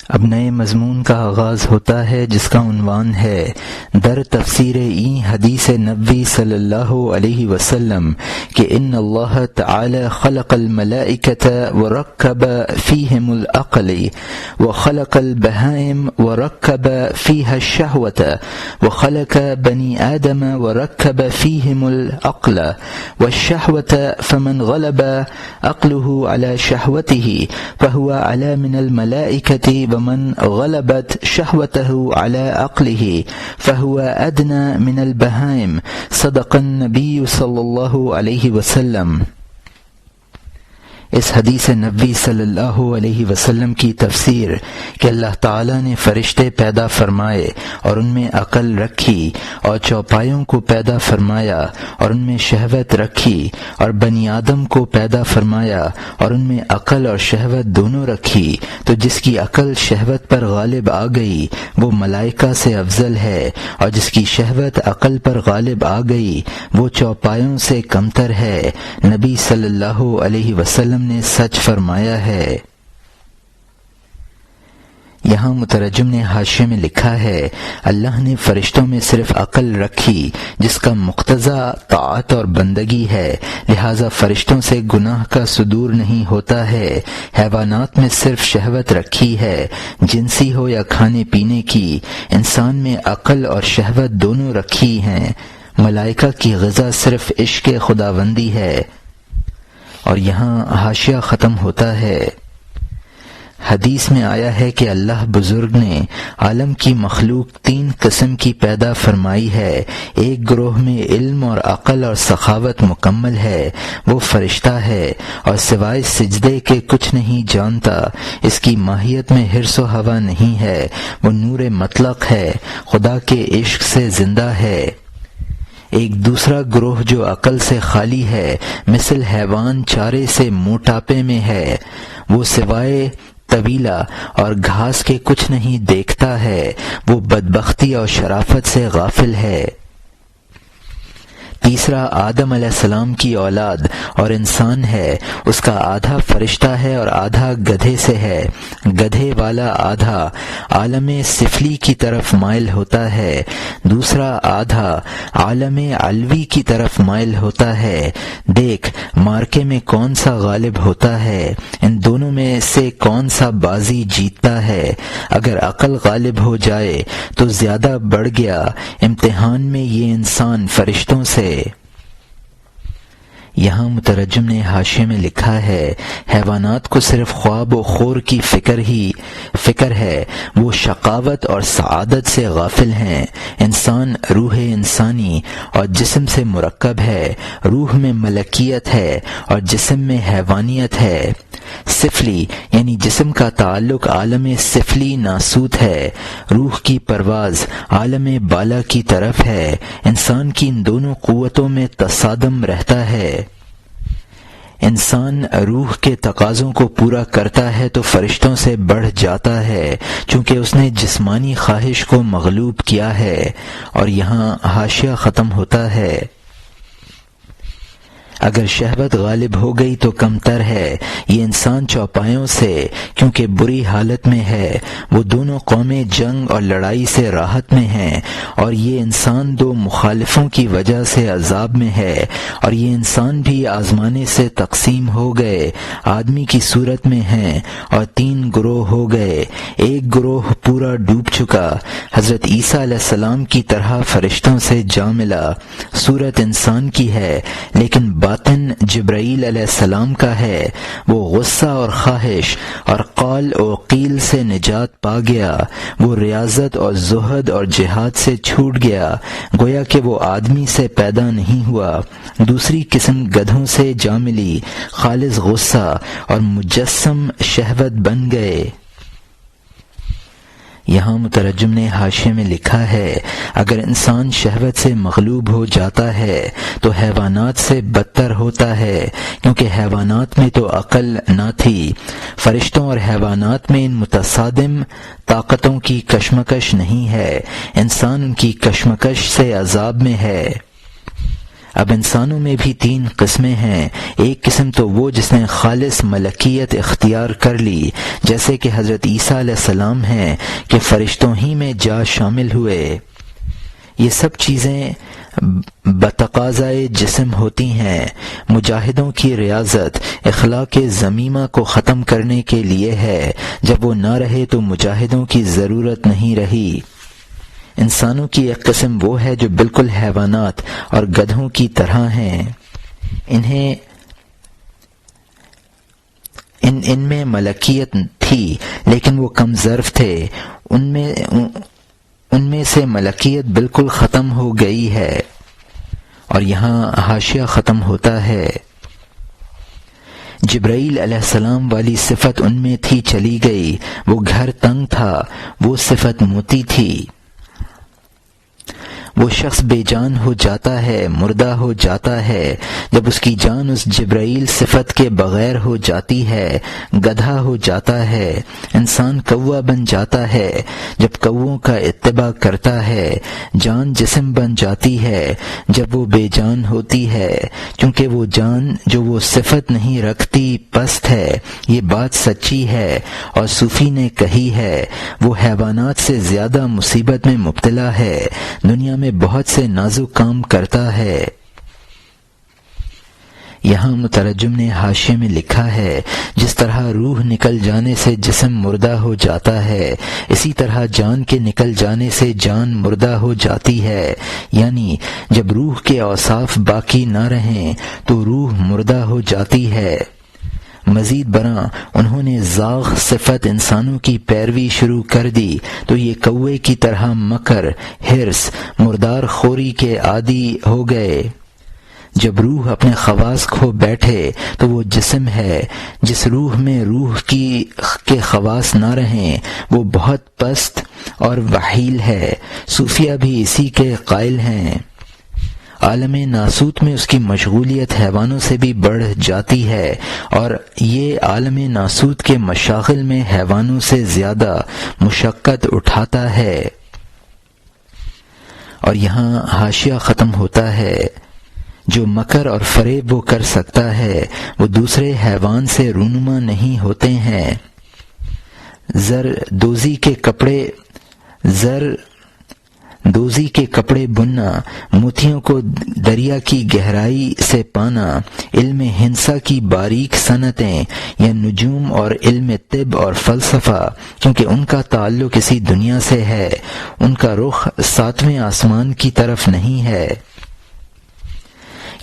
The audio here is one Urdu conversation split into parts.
اب نئے مضمون کا آغاز ہوتا ہے جس کا عنوان ہے در تفسیر این حدیث نبوی صلی اللہ علیہ وسلم کہ ان اللہ تعالی خلق الملائکۃ ورکب فیہم العقل وخلق البہائم ورکب فیہا الشہوۃ وخلق بنی آدم ورکب فیہم العقل والشہوۃ فمن غلب عقلہ علی شہوتہ فہو اعلی من الملائکۃ ومن غلبت شهوته على عقله فهو أدنى من البهائم صدق النبي صلی اللہ علیہ وسلم۔ اس حدیث نبوی صلی اللہ علیہ وسلم کی تفسیر کہ اللہ تعالیٰ نے فرشتے پیدا فرمائے اور ان میں عقل رکھی اور چوپایوں کو پیدا فرمایا اور ان میں شہوت رکھی اور بنی آدم کو پیدا فرمایا اور ان میں عقل اور شہوت دونوں رکھی، تو جس کی عقل شہوت پر غالب آ گئی وہ ملائکہ سے افضل ہے، اور جس کی شہوت عقل پر غالب آ گئی وہ چوپایوں سے کمتر ہے۔ نبی صلی اللہ علیہ وسلم نے سچ فرمایا ہے۔ یہاں مترجم نے حاشیے میں لکھا ہے اللہ نے فرشتوں میں صرف عقل رکھی جس کا مقتضا طاعت اور بندگی ہے، لہذا فرشتوں سے گناہ کا صدور نہیں ہوتا ہے۔ حیوانات میں صرف شہوت رکھی ہے، جنسی ہو یا کھانے پینے کی۔ انسان میں عقل اور شہوت دونوں رکھی ہیں۔ ملائکہ کی غذا صرف عشق خداوندی ہے۔ اور یہاں حاشیہ ختم ہوتا ہے۔ حدیث میں آیا ہے کہ اللہ بزرگ نے عالم کی مخلوق 3 قسم کی پیدا فرمائی ہے۔ ایک گروہ میں علم اور عقل اور سخاوت مکمل ہے، وہ فرشتہ ہے اور سوائے سجدے کے کچھ نہیں جانتا، اس کی ماہیت میں حرص و ہوا نہیں ہے، وہ نور مطلق ہے، خدا کے عشق سے زندہ ہے۔ ایک دوسرا گروہ جو عقل سے خالی ہے، مثل حیوان چارے سے موٹاپے میں ہے، وہ سوائے طویلہ اور گھاس کے کچھ نہیں دیکھتا ہے، وہ بدبختی اور شرافت سے غافل ہے۔ تیسرا آدم علیہ السلام کی اولاد اور انسان ہے، اس کا آدھا فرشتہ ہے اور آدھا گدھے سے ہے۔ گدھے والا آدھا عالم سفلی کی طرف مائل ہوتا ہے، دوسرا آدھا عالم علوی کی طرف مائل ہوتا ہے۔ دیکھ مارکے میں کون سا غالب ہوتا ہے، ان دونوں میں سے کون سا بازی جیتتا ہے۔ اگر عقل غالب ہو جائے تو زیادہ بڑھ گیا، امتحان میں یہ انسان فرشتوں سے۔ یہاں مترجم نے حاشیے میں لکھا ہے حیوانات کو صرف خواب و خور کی فکر ہے، وہ شقاوت اور سعادت سے غافل ہیں۔ انسان روح انسانی اور جسم سے مرکب ہے، روح میں ملکیت ہے اور جسم میں حیوانیت ہے۔ سفلی یعنی جسم کا تعلق عالم سفلی ناسوت ہے، روح کی پرواز عالم بالا کی طرف ہے۔ انسان کی ان دونوں قوتوں میں تصادم رہتا ہے۔ انسان روح کے تقاضوں کو پورا کرتا ہے تو فرشتوں سے بڑھ جاتا ہے، چونکہ اس نے جسمانی خواہش کو مغلوب کیا ہے۔ اور یہاں حاشیہ ختم ہوتا ہے۔ اگر شہوت غالب ہو گئی تو کم تر ہے، یہ انسان چوپایوں سے کیونکہ بری حالت میں ہے، وہ دونوں قومیں جنگ اور لڑائی سے راحت میں ہیں، اور یہ انسان 2 مخالفوں کی وجہ سے عذاب میں ہے، اور یہ انسان بھی آزمانے سے تقسیم ہو گئے، آدمی کی صورت میں ہیں اور 3 گروہ ہو گئے۔ ایک گروہ پورا ڈوب چکا، حضرت عیسیٰ علیہ السلام کی طرح فرشتوں سے جا ملا، صورت انسان کی ہے لیکن باطن جبرائیل علیہ السلام کا ہے، وہ غصہ اور خواہش اور قال و قیل سے نجات پا گیا، وہ ریاضت اور زہد اور جہاد سے چھوٹ گیا، گویا کہ وہ آدمی سے پیدا نہیں ہوا۔ دوسری قسم گدھوں سے جا ملی، خالص غصہ اور مجسم شہوت بن گئے۔ یہاں مترجم نے حاشیے میں لکھا ہے اگر انسان شہوت سے مغلوب ہو جاتا ہے تو حیوانات سے بدتر ہوتا ہے، کیونکہ حیوانات میں تو عقل نہ تھی۔ فرشتوں اور حیوانات میں ان متصادم طاقتوں کی کشمکش نہیں ہے، انسان ان کی کشمکش سے عذاب میں ہے۔ اب انسانوں میں بھی 3 قسمیں ہیں۔ ایک قسم تو وہ جس نے خالص ملکیت اختیار کر لی، جیسے کہ حضرت عیسیٰ علیہ السلام ہیں کہ فرشتوں ہی میں جا شامل ہوئے۔ یہ سب چیزیں بتقاضائے جسم ہوتی ہیں۔ مجاہدوں کی ریاضت اخلاق ذمیمہ کو ختم کرنے کے لیے ہے، جب وہ نہ رہے تو مجاہدوں کی ضرورت نہیں رہی۔ انسانوں کی ایک قسم وہ ہے جو بالکل حیوانات اور گدھوں کی طرح ہیں۔ ان میں ملکیت تھی لیکن وہ کم ظرف تھے، ان میں سے ملکیت بالکل ختم ہو گئی ہے۔ اور یہاں حاشیہ ختم ہوتا ہے۔ جبرائیل علیہ السلام والی صفت ان میں تھی، چلی گئی۔ وہ گھر تنگ تھا، وہ صفت موتی تھی۔ وہ شخص بے جان ہو جاتا ہے، مردہ ہو جاتا ہے جب اس کی جان اس جبرائیل صفت کے بغیر ہو جاتی ہے، گدھا ہو جاتا ہے۔ انسان کوا بن جاتا ہے جب کووں کا اتباع کرتا ہے۔ جان جسم بن جاتی ہے جب وہ بے جان ہوتی ہے، کیونکہ وہ جان جو وہ صفت نہیں رکھتی پست ہے۔ یہ بات سچی ہے اور صوفی نے کہی ہے۔ وہ حیوانات سے زیادہ مصیبت میں مبتلا ہے، دنیا میں بہت سے نازک کام کرتا ہے۔ یہاں مترجم نے حاشیے میں لکھا ہے، جس طرح روح نکل جانے سے جسم مردہ ہو جاتا ہے، اسی طرح جان کے نکل جانے سے جان مردہ ہو جاتی ہے۔ یعنی جب روح کے اوصاف باقی نہ رہیں تو روح مردہ ہو جاتی ہے۔ مزید برآں انہوں نے زاغ صفت انسانوں کی پیروی شروع کر دی تو یہ کوے کی طرح مکر، حرص، مردار خوری کے عادی ہو گئے۔ جب روح اپنے خواص کھو بیٹھے تو وہ جسم ہے۔ جس روح میں روح کے خواص نہ رہیں وہ بہت پست اور وحیل ہے۔ صوفیہ بھی اسی کے قائل ہیں۔ عالم ناسوت میں اس کی مشغولیت حیوانوں سے بھی بڑھ جاتی ہے، اور یہ عالم ناسوت کے مشاغل میں حیوانوں سے زیادہ مشقت اٹھاتا ہے۔ اور یہاں حاشیہ ختم ہوتا ہے۔ جو مکر اور فریب وہ کر سکتا ہے وہ دوسرے حیوان سے رونما نہیں ہوتے ہیں۔ دوزی کے کپڑے بننا، موتیوں کو دریا کی گہرائی سے پانا، علم ہندسہ کی باریک صنعتیں یا نجوم اور علم طب اور فلسفہ، کیونکہ ان کا تعلق اسی دنیا سے ہے، ان کا رخ 7ویں آسمان کی طرف نہیں ہے۔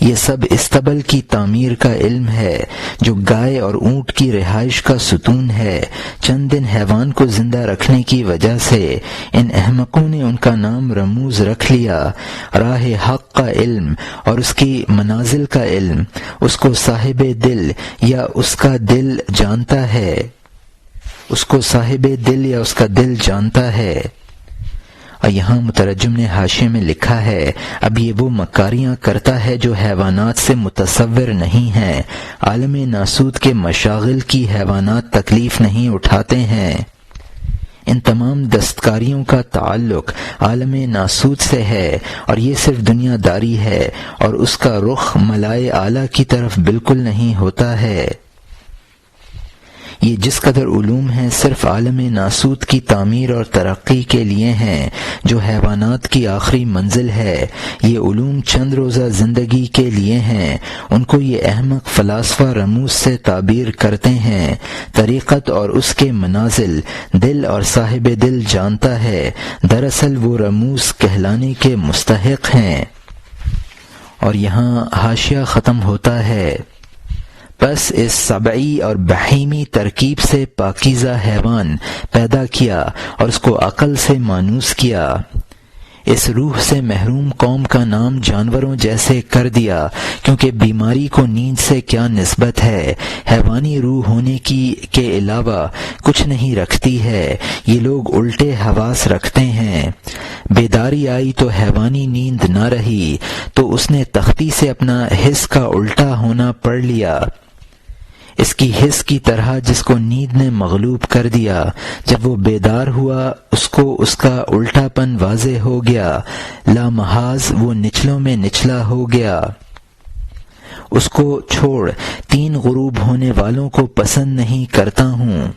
یہ سب استبل کی تعمیر کا علم ہے جو گائے اور اونٹ کی رہائش کا ستون ہے۔ چند دن حیوان کو زندہ رکھنے کی وجہ سے ان احمقوں نے ان کا نام رموز رکھ لیا۔ راہ حق کا علم اور اس کی منازل کا علم اس کو صاحب دل یا اس کا دل جانتا ہے۔ اور یہاں مترجم نے حاشیے میں لکھا ہے، اب یہ وہ مکاریاں کرتا ہے جو حیوانات سے متصور نہیں ہیں۔ عالم ناسوت کے مشاغل کی حیوانات تکلیف نہیں اٹھاتے ہیں۔ ان تمام دستکاریوں کا تعلق عالم ناسوت سے ہے اور یہ صرف دنیا داری ہے، اور اس کا رخ ملائے اعلیٰ کی طرف بالکل نہیں ہوتا ہے۔ یہ جس قدر علوم ہیں صرف عالم ناسوت کی تعمیر اور ترقی کے لیے ہیں جو حیوانات کی آخری منزل ہے۔ یہ علوم چند روزہ زندگی کے لیے ہیں، ان کو یہ احمق فلاسفہ رموز سے تعبیر کرتے ہیں۔ طریقت اور اس کے منازل دل اور صاحب دل جانتا ہے، دراصل وہ رموز کہلانے کے مستحق ہیں۔ اور یہاں حاشیہ ختم ہوتا ہے۔ بس اس سبعی اور بہیمی ترکیب سے پاکیزہ حیوان پیدا کیا اور اس کو عقل سے مانوس کیا۔ اس روح سے محروم قوم کا نام جانوروں جیسے کر دیا، کیونکہ بیماری کو نیند سے کیا نسبت ہے، حیوانی روح ہونے کے علاوہ کچھ نہیں رکھتی ہے۔ یہ لوگ الٹے حواس رکھتے ہیں۔ بیداری آئی تو حیوانی نیند نہ رہی، تو اس نے تختی سے اپنا حس کا الٹا ہونا پڑھ لیا۔ اس کی حس کی طرح جس کو نیند نے مغلوب کر دیا، جب وہ بیدار ہوا اس کو اس کا الٹا پن واضح ہو گیا، لامحاظ وہ نچلوں میں نچلا ہو گیا۔ اس کو چھوڑ 3 غروب ہونے والوں کو پسند نہیں کرتا ہوں،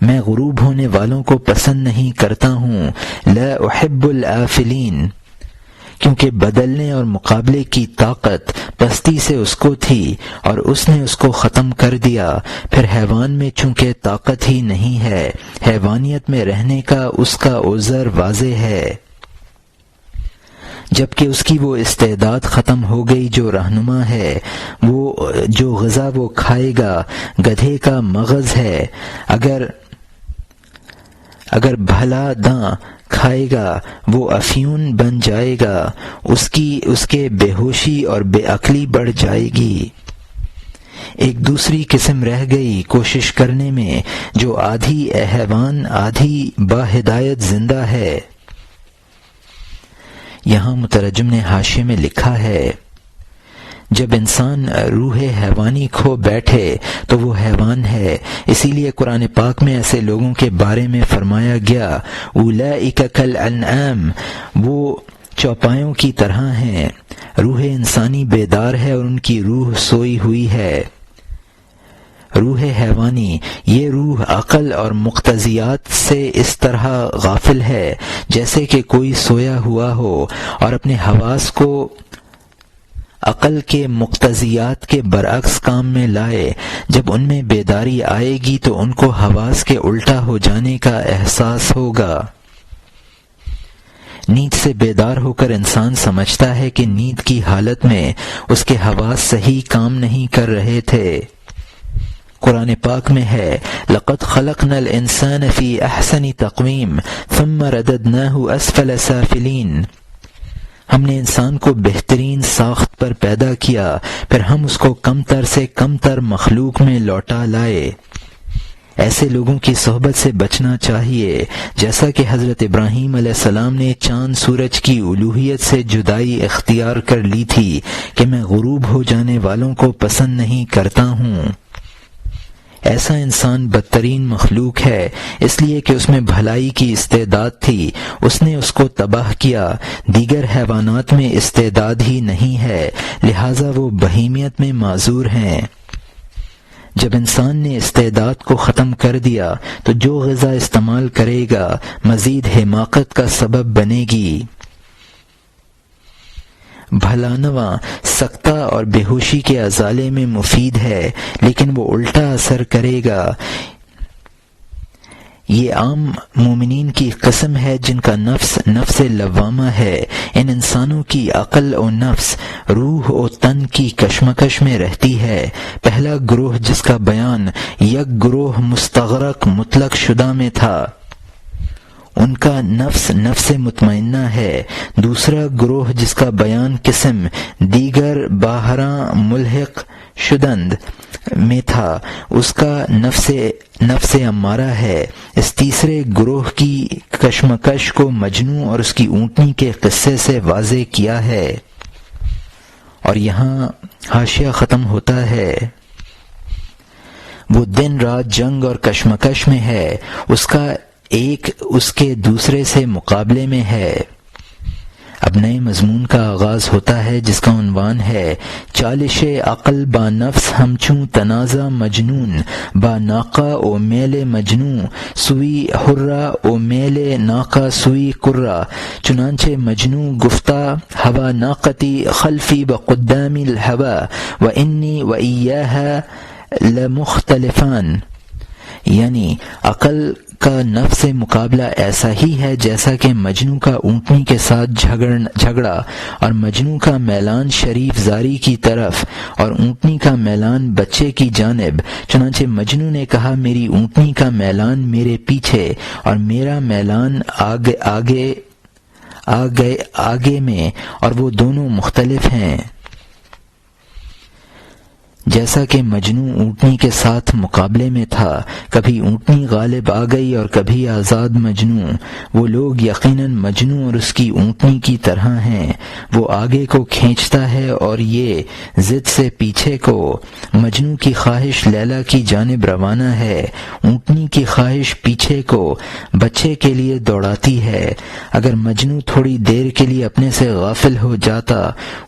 میں غروب ہونے والوں کو پسند نہیں کرتا ہوں، لا احب الآفلین، کیونکہ بدلنے اور مقابلے کی طاقت پستی سے اس کو تھی اور اس نے اس کو ختم کر دیا۔ پھر حیوان میں چونکہ طاقت ہی نہیں ہے، حیوانیت میں رہنے کا اس کا عذر واضح ہے، جبکہ اس کی وہ استعداد ختم ہو گئی جو رہنما ہے، وہ جو غذا وہ کھائے گا گدھے کا مغز ہے، اگر بھلا داں کھائے گا وہ افیون بن جائے گا، اس کے بے ہوشی اور بے عقلی بڑھ جائے گی۔ ایک دوسری قسم رہ گئی کوشش کرنے میں، جو آدھی حیوان آدھی با ہدایت زندہ ہے۔ یہاں مترجم نے حاشیے میں لکھا ہے، جب انسان روح حیوانی کھو بیٹھے تو وہ حیوان ہے، اسی لیے قرآن پاک میں ایسے لوگوں کے بارے میں فرمایا گیا اولئک کالانعام، وہ چوپایوں کی طرح ہیں۔ روح انسانی بیدار ہے اور ان کی روح سوئی ہوئی ہے۔ روح حیوانی، یہ روح عقل اور مقتضیات سے اس طرح غافل ہے جیسے کہ کوئی سویا ہوا ہو اور اپنے حواس کو عقل کے مقتضیات کے برعکس کام میں لائے۔ جب ان میں بیداری آئے گی تو ان کو حواس کے الٹا ہو جانے کا احساس ہوگا۔ نیند سے بیدار ہو کر انسان سمجھتا ہے کہ نیند کی حالت میں اس کے حواس صحیح کام نہیں کر رہے تھے۔ قرآن پاک میں ہے لَقَدْ خَلَقْنَا الْإِنسَانَ فِي أَحْسَنِ تَقْوِيمٍ ثُمَّ رَدَدْنَاهُ أَسْفَلَ سَافِلِينَ، ہم نے انسان کو بہترین ساخت پر پیدا کیا، پھر ہم اس کو کم تر سے کم تر مخلوق میں لوٹا لائے۔ ایسے لوگوں کی صحبت سے بچنا چاہیے، جیسا کہ حضرت ابراہیم علیہ السلام نے چاند سورج کی الوہیت سے جدائی اختیار کر لی تھی کہ میں غروب ہو جانے والوں کو پسند نہیں کرتا ہوں۔ ایسا انسان بدترین مخلوق ہے، اس لیے کہ اس میں بھلائی کی استعداد تھی، اس نے اس کو تباہ کیا۔ دیگر حیوانات میں استعداد ہی نہیں ہے، لہذا وہ بہیمیت میں معذور ہیں۔ جب انسان نے استعداد کو ختم کر دیا تو جو غذا استعمال کرے گا مزید حماقت کا سبب بنے گی۔ بھلانواں سکتہ اور بے ہوشی کے ازالے میں مفید ہے، لیکن وہ الٹا اثر کرے گا۔ یہ عام مومنین کی قسم ہے جن کا نفس لوامہ ہے۔ ان انسانوں کی عقل و نفس، روح و تن کی کشمکش میں رہتی ہے۔ پہلا گروہ جس کا بیان یک گروہ مستغرق مطلق شدہ میں تھا، ان کا نفس مطمئنہ ہے۔ دوسرا گروہ جس کا بیان قسم دیگر باہراں ملحق شدند میں تھا، اس کا نفس امارہ ہے۔ اس تیسرے گروہ کی کشمکش کو مجنوں اور اس کی اونٹنی کے قصے سے واضح کیا ہے۔ اور یہاں حاشیہ ختم ہوتا ہے۔ وہ دن رات جنگ اور کشمکش میں ہے، اس کا ایک اس کے دوسرے سے مقابلے میں ہے۔ اب نئے مضمون کا آغاز ہوتا ہے جس کا عنوان ہے چالش عقل با نفس ہمچوں تنازع مجنون، با ناقہ و میل مجنوں سوی حرہ و میل ناقہ سوی قرہ۔ چنانچہ مجنوں گفتہ ہوا ناقتی خلفی بقدامی الہوا و انی و ایہا لمختلفان، یعنی عقل کا نفس مقابلہ ایسا ہی ہے جیسا کہ مجنوں کا اونٹنی کے ساتھ جھگڑا اور مجنوں کا میلان شریف زاری کی طرف اور اونٹنی کا میلان بچے کی جانب۔ چنانچہ مجنوں نے کہا میری اونٹنی کا میلان میرے پیچھے اور میرا میلان آگے میں، اور وہ دونوں مختلف ہیں۔ جیسا کہ مجنوں اونٹنی کے ساتھ مقابلے میں تھا، کبھی اونٹنی غالب آ گئی اور کبھی آزاد مجنوں۔ وہ لوگ یقیناً مجنوں اور اس کی اونٹنی کی طرح ہیں، وہ آگے کو کھینچتا ہے اور یہ ضد سے پیچھے کو۔ مجنوں کی خواہش لیلا کی جانب روانہ ہے، اونٹنی کی خواہش پیچھے کو بچے کے لیے دوڑاتی ہے۔ اگر مجنوں تھوڑی دیر کے لیے اپنے سے غافل ہو جاتا،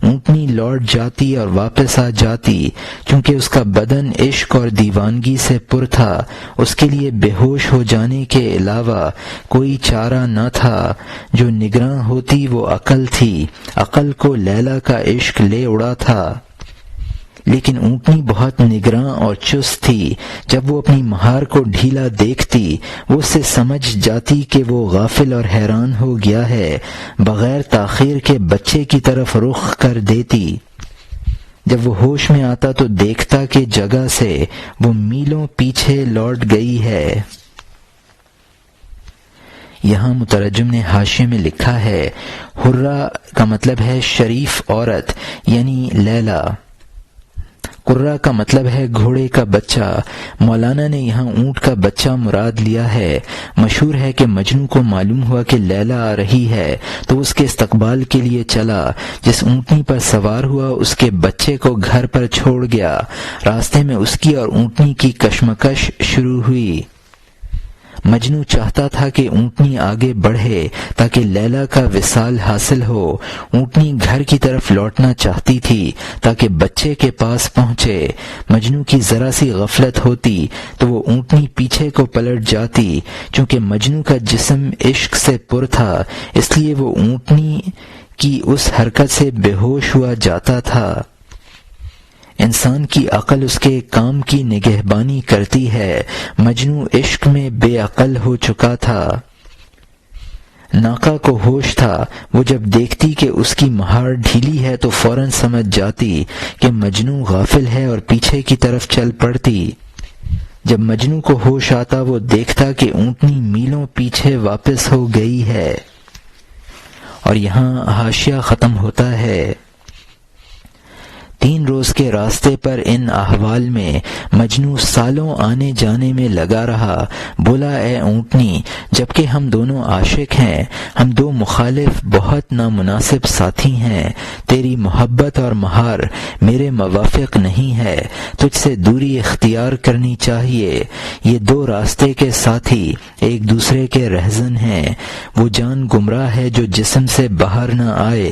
اونٹنی لوٹ جاتی اور واپس آ جاتی۔ چونکہ اس کا بدن عشق اور دیوانگی سے پر تھا، اس کے لیے بے ہوش ہو جانے کے علاوہ کوئی چارہ نہ تھا۔ جو نگراں ہوتی وہ عقل تھی، عقل کو لیلا کا عشق لے اڑا تھا۔ لیکن اونٹنی بہت نگراں اور چست تھی، جب وہ اپنی مہار کو ڈھیلا دیکھتی وہ اسے سمجھ جاتی کہ وہ غافل اور حیران ہو گیا ہے، بغیر تاخیر کے بچے کی طرف رخ کر دیتی۔ جب وہ ہوش میں آتا تو دیکھتا کہ جگہ سے وہ میلوں پیچھے لوٹ گئی ہے۔ یہاں مترجم نے حاشیے میں لکھا ہے، حرہ کا مطلب ہے شریف عورت یعنی لیلا، قرہ کا مطلب ہے گھوڑے کا بچہ۔ مولانا نے یہاں اونٹ کا بچہ مراد لیا ہے۔ مشہور ہے کہ مجنوں کو معلوم ہوا کہ لیلا آ رہی ہے تو اس کے استقبال کے لیے چلا۔ جس اونٹنی پر سوار ہوا اس کے بچے کو گھر پر چھوڑ گیا۔ راستے میں اس کی اور اونٹنی کی کشمکش شروع ہوئی۔ مجنوں چاہتا تھا کہ اونٹنی آگے بڑھے تاکہ لیلا کا وصال حاصل ہو۔ اونٹنی گھر کی طرف لوٹنا چاہتی تھی تاکہ بچے کے پاس پہنچے۔ مجنوں کی ذرا سی غفلت ہوتی تو وہ اونٹنی پیچھے کو پلٹ جاتی۔ چونکہ مجنوں کا جسم عشق سے پر تھا اس لیے وہ اونٹنی کی اس حرکت سے بے ہوش ہوا جاتا تھا۔ انسان کی عقل اس کے کام کی نگہبانی کرتی ہے۔ مجنوں عشق میں بے عقل ہو چکا تھا۔ ناقہ کو ہوش تھا، وہ جب دیکھتی کہ اس کی مہار ڈھیلی ہے تو فوراً سمجھ جاتی کہ مجنوں غافل ہے اور پیچھے کی طرف چل پڑتی۔ جب مجنوں کو ہوش آتا وہ دیکھتا کہ اونٹنی میلوں پیچھے واپس ہو گئی ہے۔ اور یہاں حاشیہ ختم ہوتا ہے۔ 3 روز کے راستے پر ان احوال میں مجنوں سالوں آنے جانے میں لگا رہا۔ بولا، اے اونٹنی، جبکہ ہم دونوں عاشق ہیں، ہم 2 مخالف بہت نامناسب ساتھی ہیں۔ تیری محبت اور مہار میرے موافق نہیں ہے، تجھ سے دوری اختیار کرنی چاہیے۔ یہ 2 راستے کے ساتھی ایک دوسرے کے رہزن ہیں۔ وہ جان گمراہ ہے جو جسم سے باہر نہ آئے۔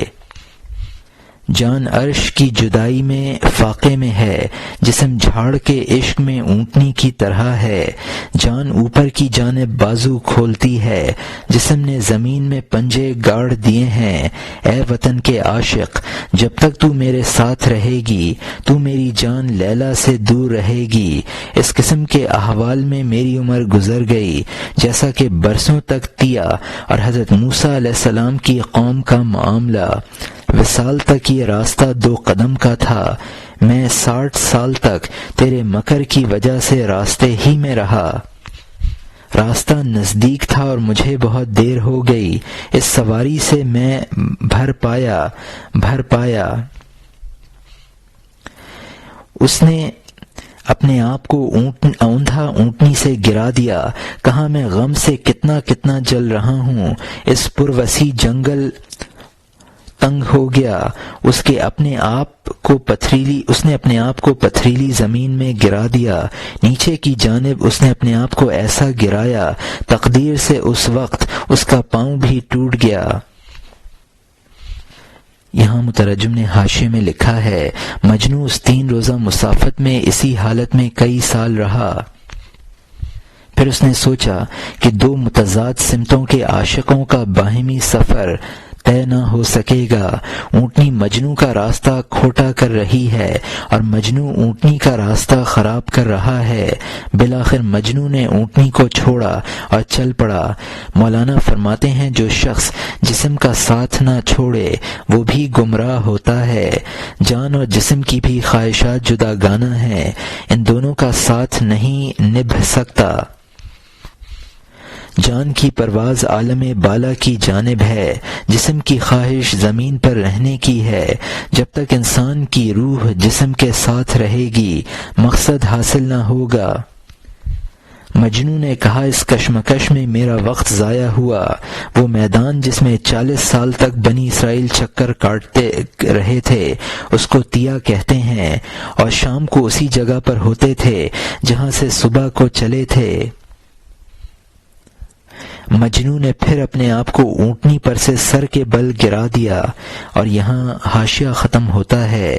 جان عرش کی جدائی میں فاقے میں ہے، جسم جھاڑ کے عشق میں اونٹنی کی طرح ہے۔ جان اوپر کی جانب بازو کھولتی ہے، جسم نے زمین میں پنجے گاڑ دیے ہیں۔ اے وطن کے عاشق، جب تک تو میرے ساتھ رہے گی تو میری جان لیلا سے دور رہے گی۔ اس قسم کے احوال میں میری عمر گزر گئی، جیسا کہ برسوں تک تیا اور حضرت موسیٰ علیہ السلام کی قوم کا معاملہ۔ وصال تک یہ راستہ 2 قدم کا تھا۔ میں 60 سال تک تیرے مکر کی وجہ سے راستے ہی میں رہا۔ راستہ نزدیک تھا اور مجھے بہت دیر ہو گئی، اس سواری سے میں بھر پایا۔ اس نے اپنے آپ کو اوندھا اونٹنی سے گرا دیا۔ کہاں میں غم سے کتنا جل رہا ہوں۔ اس پروسیع جنگل تنگ ہو گیا۔ اس نے اپنے آپ کو پتھریلی زمین میں گرا دیا۔ نیچے کی جانب اس نے اپنے آپ کو ایسا گرایا، تقدیر سے اس وقت اس کا پاؤں بھی ٹوٹ گیا۔ یہاں مترجم نے حاشیے میں لکھا ہے، مجنوں اس 3 روزہ مسافت میں اسی حالت میں کئی سال رہا۔ پھر اس نے سوچا کہ 2 متضاد سمتوں کے عاشقوں کا باہمی سفر طے نہ ہو سکے گا۔ اونٹنی مجنوں کا راستہ کھوٹا کر رہی ہے اور مجنوں اونٹنی کا راستہ خراب کر رہا ہے۔ بالآخر مجنوں نے اونٹنی کو چھوڑا اور چل پڑا۔ مولانا فرماتے ہیں، جو شخص جسم کا ساتھ نہ چھوڑے وہ بھی گمراہ ہوتا ہے۔ جان اور جسم کی بھی خواہشات جدا گانا ہیں، ان دونوں کا ساتھ نہیں نبھ سکتا۔ جان کی پرواز عالم بالا کی جانب ہے، جسم کی خواہش زمین پر رہنے کی ہے۔ جب تک انسان کی روح جسم کے ساتھ رہے گی مقصد حاصل نہ ہوگا۔ مجنوں نے کہا اس کشمکش میں میرا وقت ضائع ہوا۔ وہ میدان جس میں 40 سال تک بنی اسرائیل چکر کاٹتے رہے تھے اس کو تیا کہتے ہیں، اور شام کو اسی جگہ پر ہوتے تھے جہاں سے صبح کو چلے تھے۔ مجنوں نے پھر اپنے آپ کو اونٹنی پر سے سر کے بل گرا دیا، اور یہاں حاشیہ ختم ہوتا ہے۔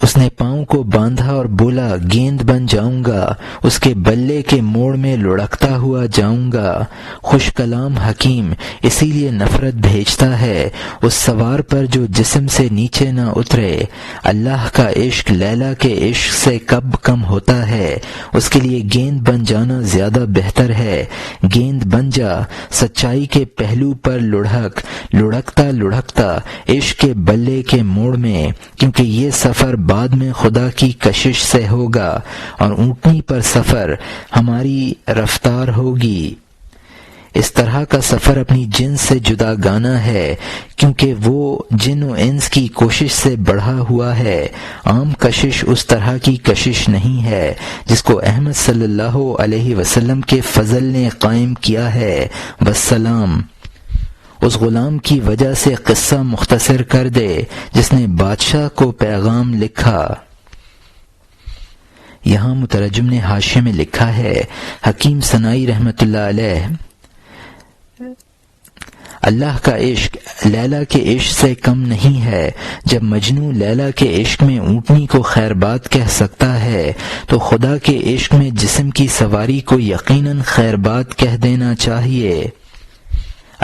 اس نے پاؤں کو باندھا اور بولا گیند بن جاؤں گا، اس کے بلے کے موڑ میں لڑکتا ہوا جاؤں گا۔ خوش کلام حکیم اسی لیے نفرت بھیجتا ہے اس سوار پر جو جسم سے نیچے نہ اترے۔ اللہ کا عشق لیلا کے عشق سے کب کم ہوتا ہے، اس کے لیے گیند بن جانا زیادہ بہتر ہے۔ گیند بن جا، سچائی کے پہلو پر لڑکتا لڑکتا عشق کے بلے کے موڑ میں، کیونکہ یہ سفر بعد میں خدا کی کشش سے ہوگا، اور اونٹنی پر سفر ہماری رفتار ہوگی۔ اس طرح کا سفر اپنی جنس سے جدا گانا ہے، کیونکہ وہ جن و انس کی کوشش سے بڑھا ہوا ہے۔ عام کشش اس طرح کی کشش نہیں ہے جس کو احمد صلی اللہ علیہ وسلم کے فضل نے قائم کیا ہے۔ والسلام۔ اس غلام کی وجہ سے قصہ مختصر کر دے جس نے بادشاہ کو پیغام لکھا۔ یہاں مترجم نے حاشیے میں لکھا ہے، حکیم سنائی رحمۃ اللہ علیہ، اللہ کا عشق لیلا کے عشق سے کم نہیں ہے۔ جب مجنوں لیلا کے عشق میں اونٹنی کو خیر بات کہہ سکتا ہے تو خدا کے عشق میں جسم کی سواری کو یقیناً خیر بات کہہ دینا چاہیے۔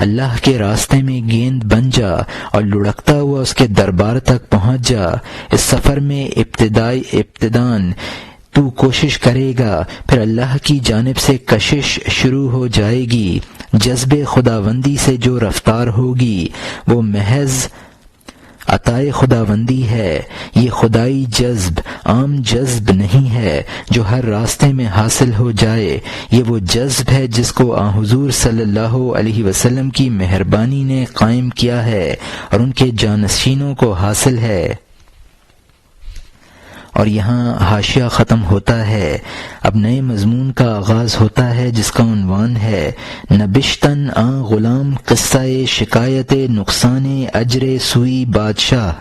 اللہ کے راستے میں گیند بن جا اور لڑکتا ہوا اس کے دربار تک پہنچ جا۔ اس سفر میں ابتداً تو کوشش کرے گا، پھر اللہ کی جانب سے کشش شروع ہو جائے گی۔ جذب خداوندی سے جو رفتار ہوگی وہ محض عطائے خداوندی ہے۔ یہ خدائی جذب عام جذب نہیں ہے جو ہر راستے میں حاصل ہو جائے، یہ وہ جذب ہے جس کو آن حضور صلی اللہ علیہ وسلم کی مہربانی نے قائم کیا ہے اور ان کے جانشینوں کو حاصل ہے۔ اور یہاں حاشیہ ختم ہوتا ہے۔ اب نئے مضمون کا آغاز ہوتا ہے جس کا عنوان ہے نبشتن آن غلام قصہ شکایت نقصان اجر سوئی بادشاہ،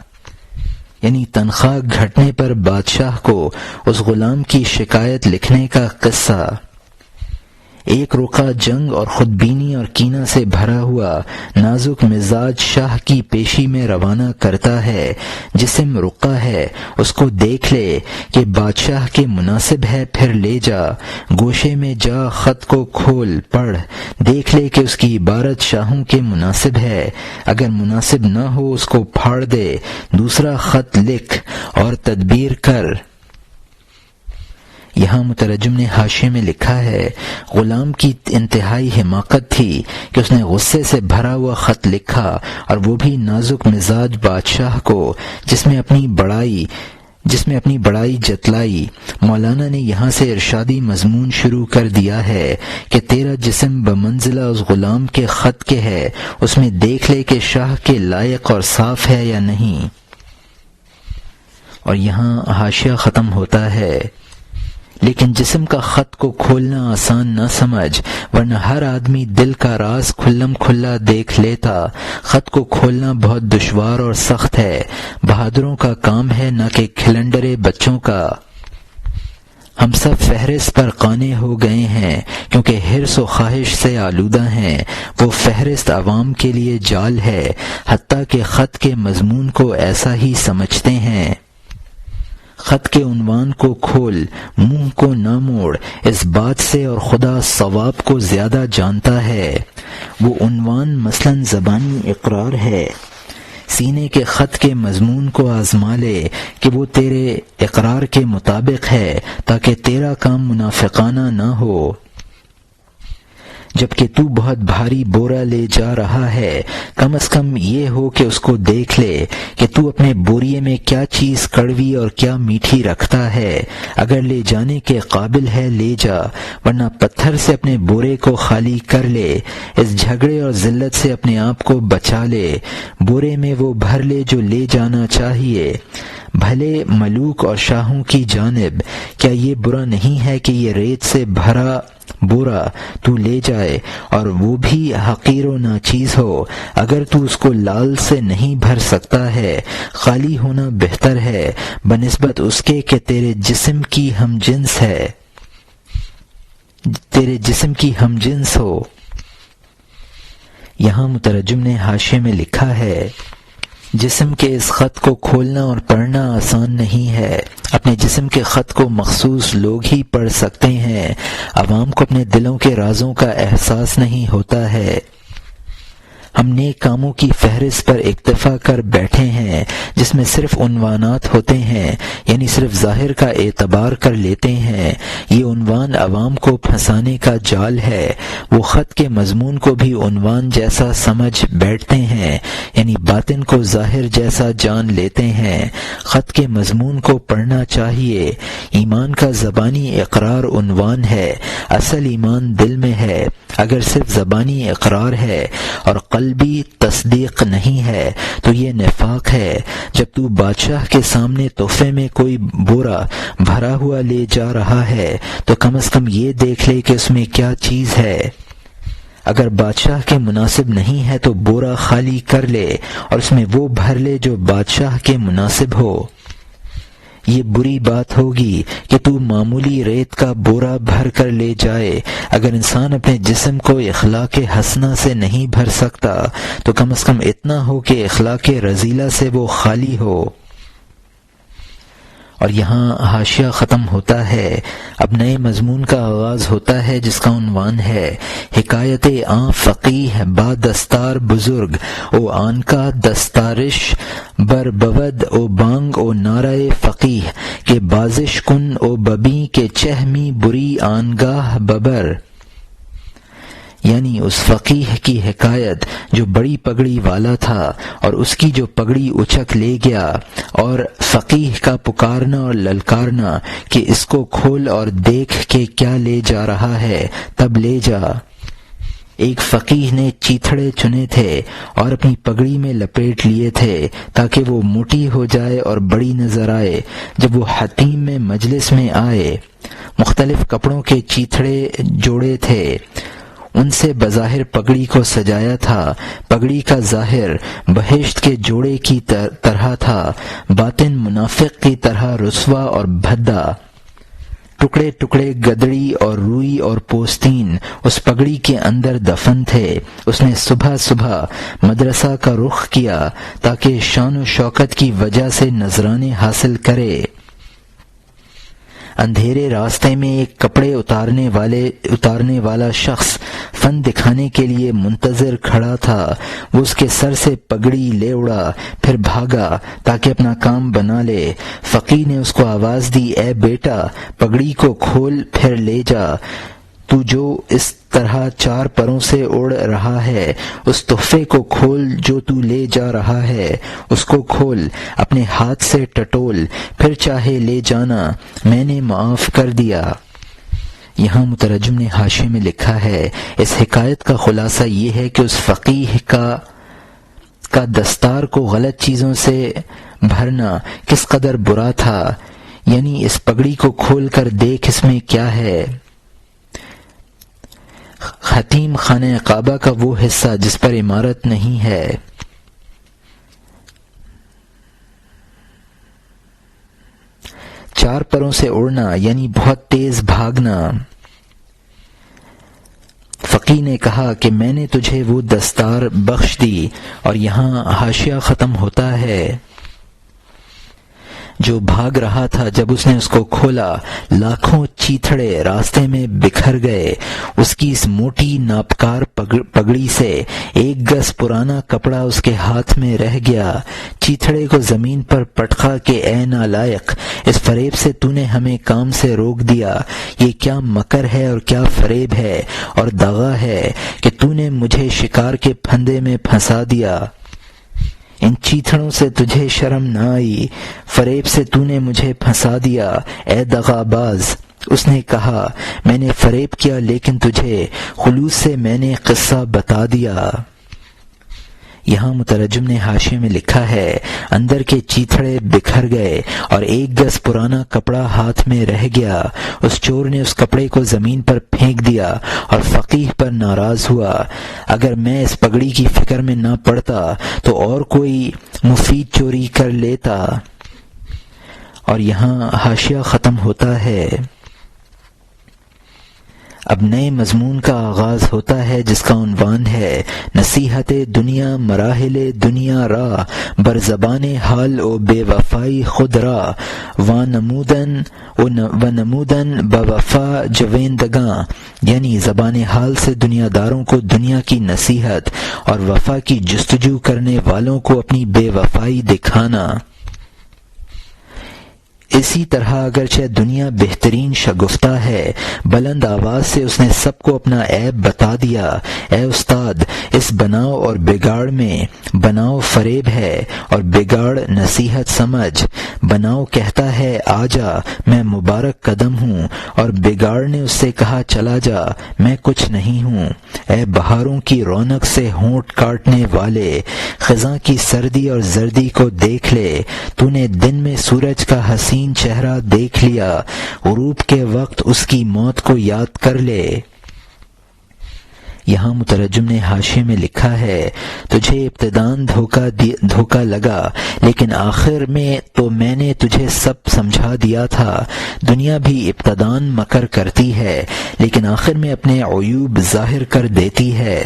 یعنی تنخواہ گھٹنے پر بادشاہ کو اس غلام کی شکایت لکھنے کا قصہ۔ ایک رقع جنگ اور خودبینی اور کینہ سے بھرا ہوا نازک مزاج شاہ کی پیشی میں روانہ کرتا ہے۔ جسم رقع ہے، اس کو دیکھ لے کہ بادشاہ کے مناسب ہے، پھر لے جا، گوشے میں جا، خط کو کھول پڑھ، دیکھ لے کہ اس کی عبارت شاہوں کے مناسب ہے، اگر مناسب نہ ہو اس کو پھاڑ دے، دوسرا خط لکھ اور تدبیر کر۔ یہاں مترجم نے حاشیے میں لکھا ہے، غلام کی انتہائی حماقت تھی کہ اس نے غصے سے بھرا ہوا خط لکھا، اور وہ بھی نازک مزاج بادشاہ کو، جس میں اپنی بڑائی جتلائی۔ مولانا نے یہاں سے ارشادی مضمون شروع کر دیا ہے کہ تیرا جسم بمنزلہ اس غلام کے خط کے ہے، اس میں دیکھ لے کہ شاہ کے لائق اور صاف ہے یا نہیں۔ اور یہاں حاشیہ ختم ہوتا ہے۔ لیکن جسم کا خط کو کھولنا آسان نہ سمجھ، ورنہ ہر آدمی دل کا راز کھلم کھلا دیکھ لیتا۔ خط کو کھولنا بہت دشوار اور سخت ہے، بہادروں کا کام ہے نہ کہ کھلنڈرے بچوں کا۔ ہم سب فہرست پر قانے ہو گئے ہیں کیونکہ حرص و خواہش سے آلودہ ہیں۔ وہ فہرست عوام کے لیے جال ہے، حتیٰ کہ خط کے مضمون کو ایسا ہی سمجھتے ہیں۔ خط کے عنوان کو کھول، منہ کو نہ موڑ، اس بات سے اور خدا صواب کو زیادہ جانتا ہے۔ وہ عنوان مثلاً زبانی اقرار ہے، سینے کے خط کے مضمون کو آزما لے کہ وہ تیرے اقرار کے مطابق ہے تاکہ تیرا کام منافقانہ نہ ہو۔ جبکہ تو بہت بھاری بورا لے جا رہا ہے، کم از کم یہ ہو کہ اس کو دیکھ لے کہ تو اپنے بوریے میں کیا چیز کڑوی اور کیا میٹھی رکھتا ہے۔ اگر لے جانے کے قابل ہے لے جا، ورنہ پتھر سے اپنے بورے کو خالی کر لے۔ اس جھگڑے اور ذلت سے اپنے آپ کو بچا لے، بورے میں وہ بھر لے جو لے جانا چاہیے۔ بھلے ملوک اور شاہوں کی جانب کیا یہ برا نہیں ہے کہ یہ ریت سے بھرا بورا تو لے جائے، اور وہ بھی حقیر و ناچیز ہو۔ اگر تو اس کو لال سے نہیں بھر سکتا ہے، خالی ہونا بہتر ہے بنسبت اس کے کہ تیرے جسم کی ہم جنس ہو۔ یہاں مترجم نے حاشیے میں لکھا ہے، جسم کے اس خط کو کھولنا اور پڑھنا آسان نہیں ہے۔ اپنے جسم کے خط کو مخصوص لوگ ہی پڑھ سکتے ہیں، عوام کو اپنے دلوں کے رازوں کا احساس نہیں ہوتا ہے۔ ہم نیک کاموں کی فہرست پر اکتفا کر بیٹھے ہیں جس میں صرف عنوانات ہوتے ہیں، یعنی صرف ظاہر کا اعتبار کر لیتے ہیں۔ یہ عنوان عوام کو پھنسانے کا جال ہے۔ وہ خط کے مضمون کو بھی عنوان جیسا سمجھ بیٹھتے ہیں، یعنی باطن کو ظاہر جیسا جان لیتے ہیں۔ خط کے مضمون کو پڑھنا چاہیے۔ ایمان کا زبانی اقرار عنوان ہے، اصل ایمان دل میں ہے۔ اگر صرف زبانی اقرار ہے اور قلبی تصدیق نہیں ہے تو یہ نفاق ہے۔ جب تو بادشاہ کے سامنے تحفے میں کوئی بورا بھرا ہوا لے جا رہا ہے تو کم از کم یہ دیکھ لے کہ اس میں کیا چیز ہے۔ اگر بادشاہ کے مناسب نہیں ہے تو بورا خالی کر لے اور اس میں وہ بھر لے جو بادشاہ کے مناسب ہو۔ یہ بری بات ہوگی کہ تو معمولی ریت کا بورا بھر کر لے جائے۔ اگر انسان اپنے جسم کو اخلاق حسنہ سے نہیں بھر سکتا تو کم از کم اتنا ہو کہ اخلاق رذیلہ سے وہ خالی ہو۔ اور یہاں حاشیہ ختم ہوتا ہے۔ اب نئے مضمون کا آغاز ہوتا ہے جس کا عنوان ہے حکایت آن فقیہ با دستار بزرگ او آن کا دستارش بر بود او بانگ او نعرہ فقیہ کہ بازش کن او ببیں کہ چہمی بری آنگاہ ببر، یعنی اس فقیہ کی حکایت جو بڑی پگڑی والا تھا اور اس کی جو پگڑی اچک لے گیا، اور فقیہ کا پکارنا اور للکارنا کہ اس کو کھول اور دیکھ کے کیا لے جا رہا ہے، تب لے جا۔ ایک فقیہ نے چیتھڑے چنے تھے اور اپنی پگڑی میں لپیٹ لیے تھے تاکہ وہ موٹی ہو جائے اور بڑی نظر آئے۔ جب وہ حتیم میں مجلس میں آئے، مختلف کپڑوں کے چیتھڑے جوڑے تھے، ان سے بظاہر پگڑی کو سجایا تھا۔ پگڑی کا ظاہر بہشت کے جوڑے کی طرح تھا، باطن منافق کی طرح رسوا اور بھدا۔ ٹکڑے ٹکڑے گدڑی اور روئی اور پوستین اس پگڑی کے اندر دفن تھے۔ اس نے صبح صبح مدرسہ کا رخ کیا تاکہ شان و شوکت کی وجہ سے نذرانے حاصل کرے۔ اندھیرے راستے میں ایک کپڑے اتارنے والا شخص فن دکھانے کے لیے منتظر کھڑا تھا۔ وہ اس کے سر سے پگڑی لے اڑا، پھر بھاگا تاکہ اپنا کام بنا لے۔ فقیر نے اس کو آواز دی، اے بیٹا، پگڑی کو کھول پھر لے جا۔ تو جو اس طرح چار پروں سے اڑ رہا ہے، اس تحفے کو کھول جو تو لے جا رہا ہے، اس کو کھول، اپنے ہاتھ سے ٹٹول، پھر چاہے لے جانا، میں نے معاف کر دیا۔ یہاں مترجم نے حاشیے میں لکھا ہے، اس حکایت کا خلاصہ یہ ہے کہ اس فقیہ کا دستار کو غلط چیزوں سے بھرنا کس قدر برا تھا، یعنی اس پگڑی کو کھول کر دیکھ اس میں کیا ہے۔ حتیم خانہ کعبہ کا وہ حصہ جس پر عمارت نہیں ہے، چار پروں سے اڑنا یعنی بہت تیز بھاگنا۔ فقیر نے کہا کہ میں نے تجھے وہ دستار بخش دی۔ اور یہاں حاشیہ ختم ہوتا ہے۔ جو بھاگ رہا تھا جب اس نے اس کو کھولا لاکھوں چیتھڑے راستے میں بکھر گئے۔ اس کی اس موٹی ناپکار پگڑی سے ایک گز پرانا کپڑا اس کے ہاتھ میں رہ گیا۔ چیتھڑے کو زمین پر پٹخا کہ اے نالائق، اس فریب سے تو نے ہمیں کام سے روک دیا۔ یہ کیا مکر ہے اور کیا فریب ہے اور دغا ہے کہ تو نے مجھے شکار کے پھندے میں پھنسا دیا۔ ان چیتھڑوں سے تجھے شرم نہ آئی، فریب سے تو نے مجھے پھنسا دیا، اے دغا باز۔ اس نے کہا میں نے فریب کیا لیکن تجھے خلوص سے میں نے قصہ بتا دیا۔ یہاں مترجم نے حاشیے میں لکھا ہے اندر کے چیتھڑے بکھر گئے اور ایک گز پرانا کپڑا ہاتھ میں رہ گیا۔ اس چور نے اس کپڑے کو زمین پر پھینک دیا اور فقیہ پر ناراض ہوا۔ اگر میں اس پگڑی کی فکر میں نہ پڑتا تو اور کوئی مفید چوری کر لیتا۔ اور یہاں حاشیہ ختم ہوتا ہے۔ اب نئے مضمون کا آغاز ہوتا ہے جس کا عنوان ہے نصیحت دنیا مراحل دنیا را بر زبان حال و بے وفائی خود را و نمودن بوفا جویندگاں، یعنی زبان حال سے دنیا داروں کو دنیا کی نصیحت اور وفا کی جستجو کرنے والوں کو اپنی بے وفائی دکھانا۔ اسی طرح اگرچہ دنیا بہترین شگفتہ ہے، بلند آواز سے اس نے سب کو اپنا عیب بتا دیا۔ اے استاد، اس بناؤ اور بگاڑ میں بناؤ فریب ہے اور بگاڑ نصیحت سمجھ۔ بناؤ کہتا ہے آ جا میں مبارک قدم ہوں، اور بگاڑ نے اس سے کہا چلا جا میں کچھ نہیں ہوں۔ اے بہاروں کی رونق سے ہونٹ کاٹنے والے، خزاں کی سردی اور زردی کو دیکھ لے۔ تو نے دن میں سورج کا حسین چہرہ دیکھ لیا، غروب کے وقت اس کی موت کو یاد کر لے۔ یہاں مترجم نے حاشیے میں لکھا ہے تجھے ابتداً دھوکا لگا لیکن آخر میں تو میں نے تجھے سب سمجھا دیا تھا۔ دنیا بھی ابتداً مکر کرتی ہے لیکن آخر میں اپنے عیوب ظاہر کر دیتی ہے۔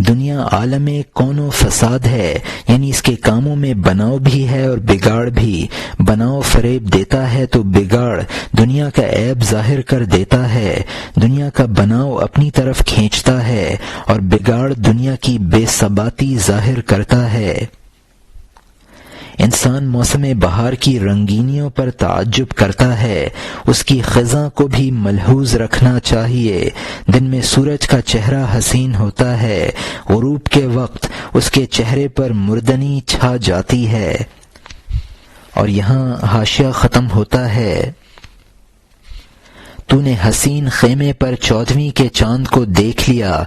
دنیا عالم کون و فساد ہے، یعنی اس کے کاموں میں بناؤ بھی ہے اور بگاڑ بھی۔ بناؤ فریب دیتا ہے تو بگاڑ دنیا کا عیب ظاہر کر دیتا ہے۔ دنیا کا بناؤ اپنی طرف کھینچتا ہے اور بگاڑ دنیا کی بے ثباتی ظاہر کرتا ہے۔ انسان موسم بہار کی رنگینیوں پر تعجب کرتا ہے، اس کی خزاں کو بھی ملحوظ رکھنا چاہیے۔ دن میں سورج کا چہرہ حسین ہوتا ہے، غروب کے وقت اس کے چہرے پر مردنی چھا جاتی ہے۔ اور یہاں حاشیہ ختم ہوتا ہے تو نے حسین خیمے پر 14ویں کے چاند کو دیکھ لیا،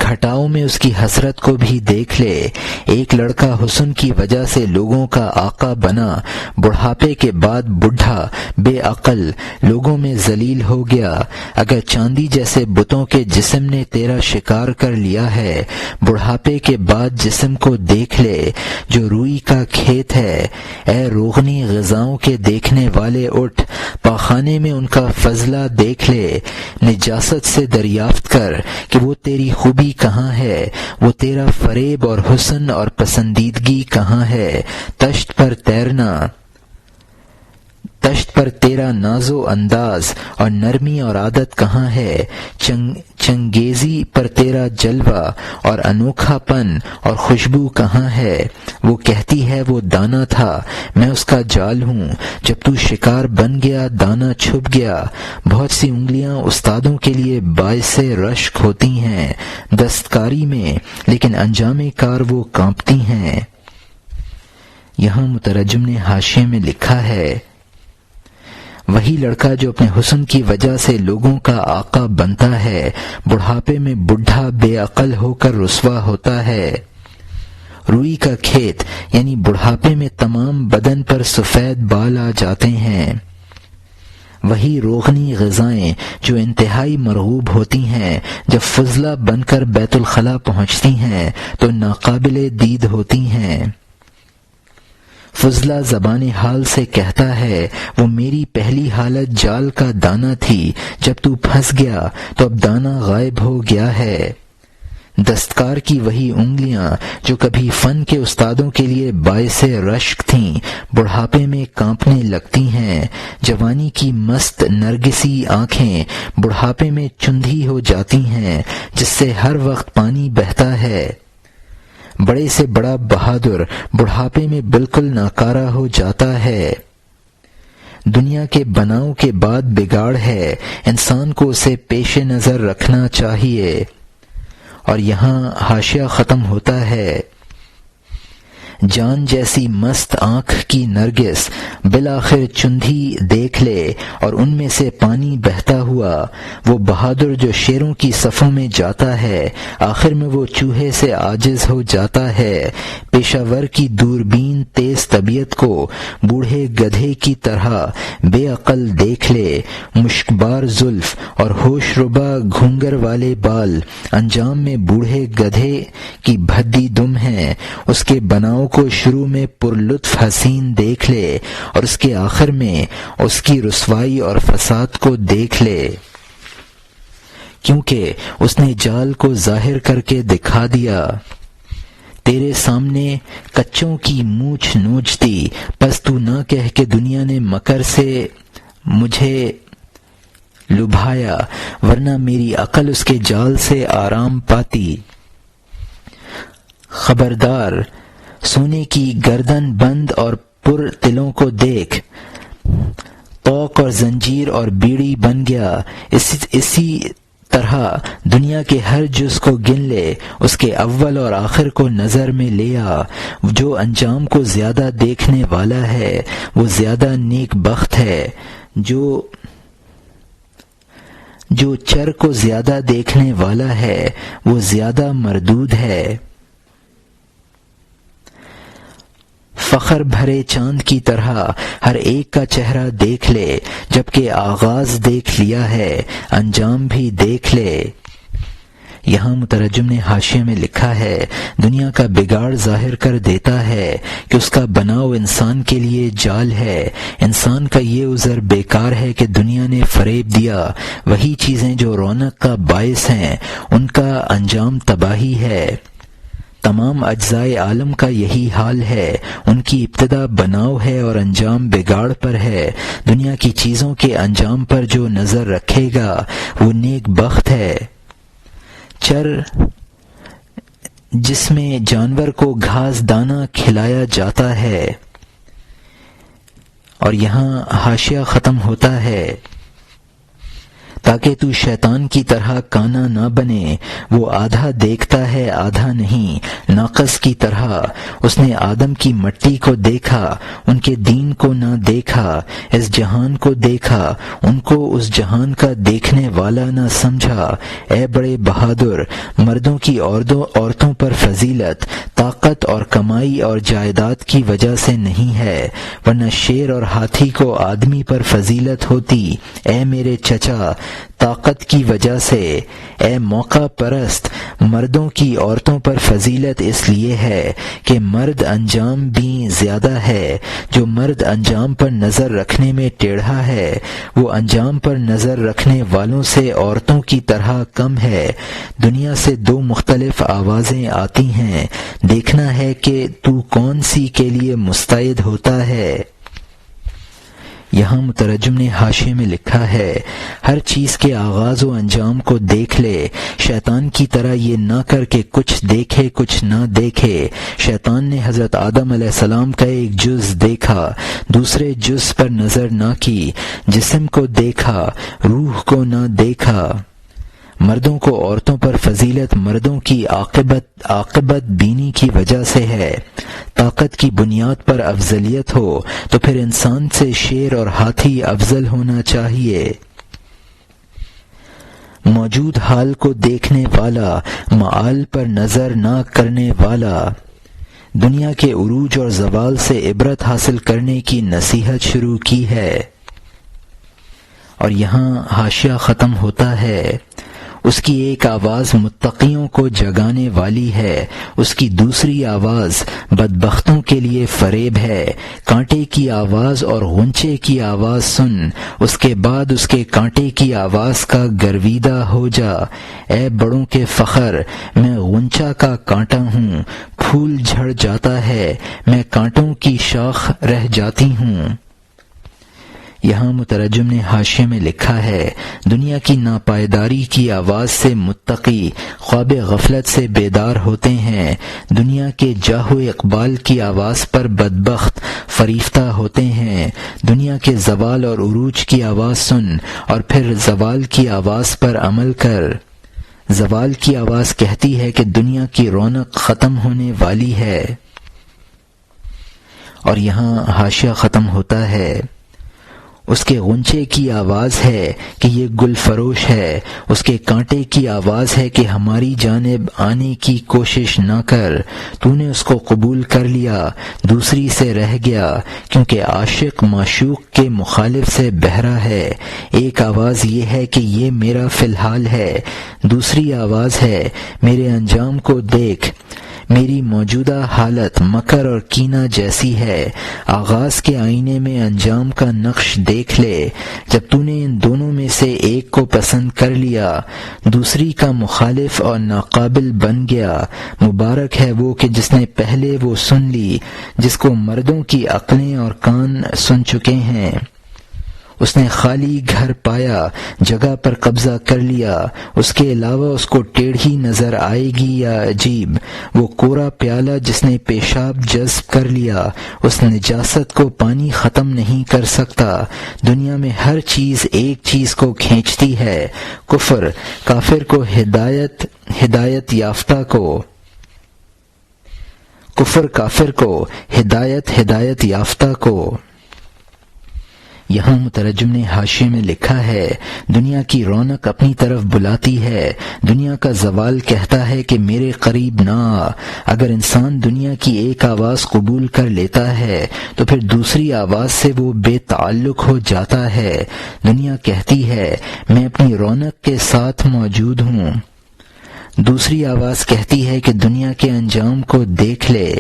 گھٹاؤں میں اس کی حسرت کو بھی دیکھ لے۔ ایک لڑکا حسن کی وجہ سے لوگوں کا آقا بنا، بڑھاپے کے بعد بڈھا بے عقل لوگوں میں ذلیل ہو گیا۔ اگر چاندی جیسے بتوں کے جسم نے تیرا شکار کر لیا ہے، بڑھاپے کے بعد جسم کو دیکھ لے جو روئی کا کھیت ہے۔ اے روغنی غذاؤں کے دیکھنے والے اٹھ، پاخانے میں ان کا فضلہ دیکھ لے، نجاست سے دریافت کر کہ وہ تیری خوبی کہاں ہے، وہ تیرا فریب اور حسن اور پسندیدگی کہاں ہے۔ تشت پر تیرنا، تشت پر تیرا ناز و انداز اور نرمی اور عادت کہاں ہے۔ چنگیزی پر تیرا جلوہ اور انوکھا پن اور خوشبو کہاں ہے۔ وہ کہتی ہے وہ دانا تھا، میں اس کا جال ہوں، جب تو شکار بن گیا دانا چھپ گیا۔ بہت سی انگلیاں استادوں کے لیے باعث رشک ہوتی ہیں دستکاری میں، لیکن انجام کار وہ کانپتی ہیں۔ یہاں مترجم نے حاشیے میں لکھا ہے وہی لڑکا جو اپنے حسن کی وجہ سے لوگوں کا آقا بنتا ہے، بڑھاپے میں بڈھا بے عقل ہو کر رسوا ہوتا ہے۔ روئی کا کھیت یعنی بڑھاپے میں تمام بدن پر سفید بال آ جاتے ہیں۔ وہی روغنی غذائیں جو انتہائی مرغوب ہوتی ہیں، جب فضلہ بن کر بیت الخلا پہنچتی ہیں تو ناقابل دید ہوتی ہیں۔ فضلہ زبان حال سے کہتا ہے وہ میری پہلی حالت جال کا دانہ تھی، جب تو پھنس گیا تو اب دانہ غائب ہو گیا ہے۔ دستکار کی وہی انگلیاں جو کبھی فن کے استادوں کے لیے باعث رشک تھیں بڑھاپے میں کانپنے لگتی ہیں، جوانی کی مست نرگسی آنکھیں بڑھاپے میں چندھی ہو جاتی ہیں جس سے ہر وقت پانی بہتا ہے، بڑے سے بڑا بہادر بڑھاپے میں بالکل ناکارہ ہو جاتا ہے۔ دنیا کے بناؤ کے بعد بگاڑ ہے، انسان کو اسے پیش نظر رکھنا چاہیے۔ اور یہاں حاشیہ ختم ہوتا ہے۔ جان جیسی مست آنکھ کی نرگس بالآخر چندھی دیکھ لے اور ان میں سے پانی بہتا ہوا، وہ بہادر جو شیروں کی صفوں میں جاتا ہے آخر میں وہ چوہے سے عاجز ہو جاتا ہے۔ پیشہ ور کی دوربین تیز طبیعت کو بوڑھے گدھے کی طرح بے عقل دیکھ لے، مشکبار زلف اور ہوش ربا گھونگر والے بال انجام میں بوڑھے گدھے کی بھدی دم ہیں، اس کے بناؤ کو شروع میں پر لطف حسین دیکھ لے اور اس کے آخر میں اس کی رسوائی اور فساد کو دیکھ لے، کیونکہ اس نے جال کو ظاہر کر کے دکھا دیا۔ تیرے سامنے کچوں کی مونچھ نوچتی، پس تو نہ کہہ کہ دنیا نے مکر سے مجھے لبھایا، ورنہ میری عقل اس کے جال سے آرام پاتی۔ خبردار، سونے کی گردن بند اور پر تلوں کو دیکھ، طوق اور زنجیر اور بیڑی بن گیا۔ اسی طرح دنیا کے ہر جز کو گن لے، اس کے اول اور آخر کو نظر میں لے آ۔ جو انجام کو زیادہ دیکھنے والا ہے وہ زیادہ نیک بخت ہے، جو چر کو زیادہ دیکھنے والا ہے وہ زیادہ مردود ہے۔ فخر بھرے چاند کی طرح ہر ایک کا چہرہ دیکھ لے، جبکہ آغاز دیکھ لیا ہے انجام بھی دیکھ لے۔ یہاں مترجم نے حاشیے میں لکھا ہے، دنیا کا بگاڑ ظاہر کر دیتا ہے کہ اس کا بناؤ انسان کے لیے جال ہے۔ انسان کا یہ عذر بیکار ہے کہ دنیا نے فریب دیا، وہی چیزیں جو رونق کا باعث ہیں ان کا انجام تباہی ہے۔ تمام اجزائے عالم کا یہی حال ہے، ان کی ابتدا بناؤ ہے اور انجام بگاڑ پر ہے۔ دنیا کی چیزوں کے انجام پر جو نظر رکھے گا وہ نیک بخت ہے۔ چر جس میں جانور کو گھاس دانہ کھلایا جاتا ہے۔ اور یہاں حاشیہ ختم ہوتا ہے۔ تاکہ تو شیطان کی طرح کانا نہ بنے، وہ آدھا دیکھتا ہے آدھا نہیں، ناقص کی طرح۔ اس نے آدم کی مٹی کو دیکھا، ان کے دین کو نہ دیکھا، اس جہان کو دیکھا، ان کو اس جہان کا دیکھنے والا نہ سمجھا۔ اے بڑے بہادر، مردوں کی عورتوں پر فضیلت طاقت اور کمائی اور جائیداد کی وجہ سے نہیں ہے، ورنہ شیر اور ہاتھی کو آدمی پر فضیلت ہوتی۔ اے میرے چچا، طاقت کی وجہ سے۔ اے موقع پرست، مردوں کی عورتوں پر فضیلت اس لیے ہے کہ مرد انجام بھی زیادہ ہے۔ جو مرد انجام پر نظر رکھنے میں ٹیڑھا ہے وہ انجام پر نظر رکھنے والوں سے عورتوں کی طرح کم ہے۔ دنیا سے دو مختلف آوازیں آتی ہیں، دیکھنا ہے کہ تو کون سی کے لیے مستعد ہوتا ہے۔ یہاں مترجم نے حاشیے میں لکھا ہے، ہر چیز کے آغاز و انجام کو دیکھ لے، شیطان کی طرح یہ نہ کر کے کچھ دیکھے کچھ نہ دیکھے۔ شیطان نے حضرت آدم علیہ السلام کا ایک جز دیکھا، دوسرے جز پر نظر نہ کی، جسم کو دیکھا، روح کو نہ دیکھا۔ مردوں کو عورتوں پر فضیلت مردوں کی عاقبت بینی کی وجہ سے ہے۔ طاقت کی بنیاد پر افضلیت ہو تو پھر انسان سے شیر اور ہاتھی افضل ہونا چاہیے۔ موجود حال کو دیکھنے والا، معال پر نظر نہ کرنے والا، دنیا کے عروج اور زوال سے عبرت حاصل کرنے کی نصیحت شروع کی ہے۔ اور یہاں حاشیہ ختم ہوتا ہے۔ اس کی ایک آواز متقیوں کو جگانے والی ہے، اس کی دوسری آواز بدبختوں کے لیے فریب ہے۔ کانٹے کی آواز اور غنچے کی آواز سن، اس کے بعد اس کے کانٹے کی آواز کا گرویدہ ہو جا۔ اے بڑوں کے فخر، میں غنچہ کا کانٹا ہوں، پھول جھڑ جاتا ہے، میں کانٹوں کی شاخ رہ جاتی ہوں۔ یہاں مترجم نے حاشیے میں لکھا ہے، دنیا کی ناپائیداری کی آواز سے متقی خواب غفلت سے بیدار ہوتے ہیں، دنیا کے جاہ و اقبال کی آواز پر بدبخت فریفتہ ہوتے ہیں۔ دنیا کے زوال اور عروج کی آواز سن اور پھر زوال کی آواز پر عمل کر۔ زوال کی آواز کہتی ہے کہ دنیا کی رونق ختم ہونے والی ہے، اور یہاں حاشیہ ختم ہوتا ہے۔ اس کے غنچے کی آواز ہے کہ یہ گل فروش ہے، اس کے کانٹے کی آواز ہے کہ ہماری جانب آنے کی کوشش نہ کر، تو نے اس کو قبول کر لیا، دوسری سے رہ گیا، کیونکہ عاشق معشوق کے مخالف سے بہرا ہے۔ ایک آواز یہ ہے کہ یہ میرا فی الحال ہے، دوسری آواز ہے میرے انجام کو دیکھ، میری موجودہ حالت مکر اور کینہ جیسی ہے۔ آغاز کے آئینے میں انجام کا نقش دیکھ لے، جب تو نے ان دونوں میں سے ایک کو پسند کر لیا، دوسری کا مخالف اور ناقابل بن گیا۔ مبارک ہے وہ کہ جس نے پہلے وہ سن لی جس کو مردوں کی عقلیں اور کان سن چکے ہیں۔ اس نے خالی گھر پایا، جگہ پر قبضہ کر لیا، اس کے علاوہ اس کو ٹیڑھی نظر آئے گی یا عجیب۔ وہ کورا پیالہ جس نے پیشاب جذب کر لیا، اس نجاست کو پانی ختم نہیں کر سکتا۔ دنیا میں ہر چیز ایک چیز کو کھینچتی ہے، کفر کافر کو ہدایت یافتہ کو، کفر کافر کو ہدایت یافتہ کو۔ یہاں مترجم نے حاشیے میں لکھا ہے، دنیا کی رونق اپنی طرف بلاتی ہے، دنیا کا زوال کہتا ہے کہ میرے قریب نہ آ۔ اگر انسان دنیا کی ایک آواز قبول کر لیتا ہے تو پھر دوسری آواز سے وہ بے تعلق ہو جاتا ہے۔ دنیا کہتی ہے میں اپنی رونق کے ساتھ موجود ہوں، دوسری آواز کہتی ہے کہ دنیا کے انجام کو دیکھ لے،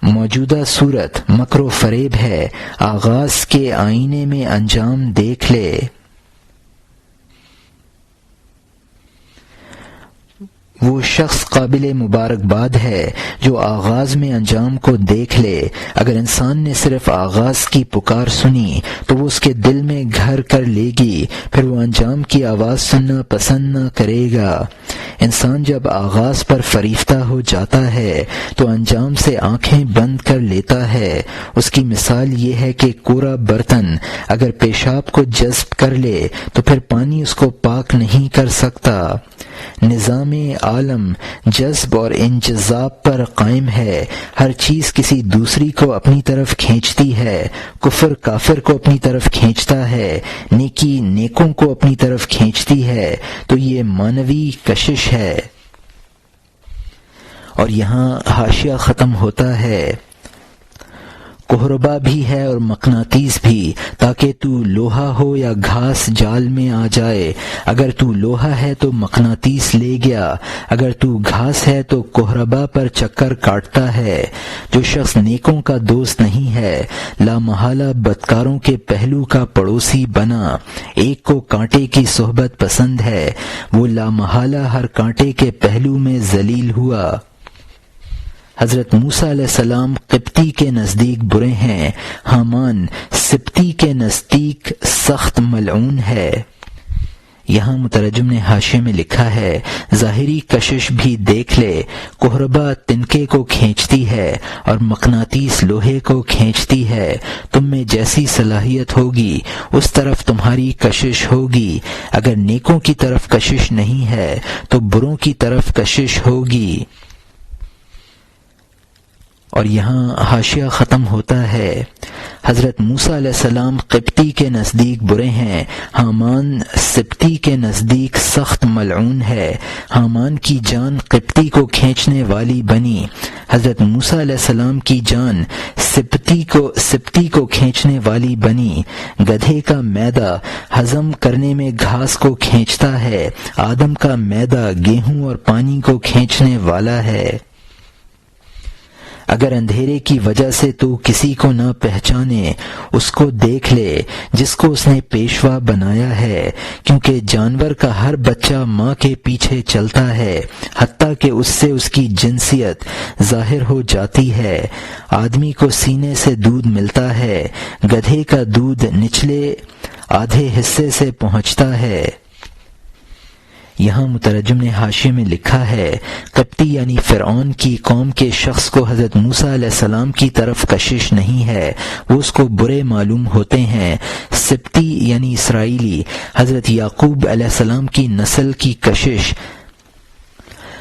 موجودہ صورت مکر و فریب ہے، آغاز کے آئینے میں انجام دیکھ لے۔ وہ شخص قابل مبارکباد ہے جو آغاز میں انجام کو دیکھ لے۔ اگر انسان نے صرف آغاز کی پکار سنی تو وہ اس کے دل میں گھر کر لے گی، پھر وہ انجام کی آواز سننا پسند نہ کرے گا۔ انسان جب آغاز پر فریفتہ ہو جاتا ہے تو انجام سے آنکھیں بند کر لیتا ہے۔ اس کی مثال یہ ہے کہ کورا برتن اگر پیشاب کو جذب کر لے تو پھر پانی اس کو پاک نہیں کر سکتا۔ نظام عالم جذب اور انجذاب پر قائم ہے، ہر چیز کسی دوسری کو اپنی طرف کھینچتی ہے، کفر کافر کو اپنی طرف کھینچتا ہے، نیکی نیکوں کو اپنی طرف کھینچتی ہے، تو یہ مانوی کشش ہے۔ اور یہاں حاشیہ ختم ہوتا ہے، کہربا بھی ہے اور مقناطیس بھی، تاکہ تو لوہا ہو یا گھاس جال میں آ جائے۔ اگر تو لوہا ہے تو مقناطیس لے گیا، اگر تو گھاس ہے تو کہربا پر چکر کاٹتا ہے۔ جو شخص نیکوں کا دوست نہیں ہے لا محالہ بدکاروں کے پہلو کا پڑوسی بنا۔ ایک کو کانٹے کی صحبت پسند ہے، وہ لا محالہ ہر کانٹے کے پہلو میں ذلیل ہوا۔ حضرت موسیٰ علیہ السلام قبطی کے نزدیک برے ہیں، حامان سبتی کے نزدیک سخت ملعون ہے۔ یہاں مترجم نے حاشیے میں لکھا ہے، ظاہری کشش بھی دیکھ لے، کہربا تنکے کو کھینچتی ہے اور مقناطیس لوہے کو کھینچتی ہے۔ تم میں جیسی صلاحیت ہوگی اس طرف تمہاری کشش ہوگی۔ اگر نیکوں کی طرف کشش نہیں ہے تو بروں کی طرف کشش ہوگی۔ اور یہاں حاشیہ ختم ہوتا ہے، حضرت موسیٰ علیہ السلام قبطی کے نزدیک برے ہیں، حامان سبتی کے نزدیک سخت ملعون ہے۔ حامان کی جان قبطی کو کھینچنے والی بنی، حضرت موسیٰ علیہ السلام کی جان سبتی کو کھینچنے والی بنی۔ گدھے کا میدہ ہضم کرنے میں گھاس کو کھینچتا ہے، آدم کا میدہ گیہوں اور پانی کو کھینچنے والا ہے۔ اگر اندھیرے کی وجہ سے تو کسی کو نہ پہچانے، اس کو دیکھ لے جس کو اس نے پیشوا بنایا ہے، کیونکہ جانور کا ہر بچہ ماں کے پیچھے چلتا ہے، حتیٰ کہ اس سے اس کی جنسیت ظاہر ہو جاتی ہے۔ آدمی کو سینے سے دودھ ملتا ہے، گدھے کا دودھ نچلے آدھے حصے سے پہنچتا ہے۔ یہاں مترجم نے حاشیے میں لکھا ہے، قبطی یعنی فرعون کی قوم کے شخص کو حضرت موسیٰ علیہ السلام کی طرف کشش نہیں ہے، وہ اس کو برے معلوم ہوتے ہیں۔ سبتی یعنی اسرائیلی حضرت یعقوب علیہ السلام کی نسل کی کشش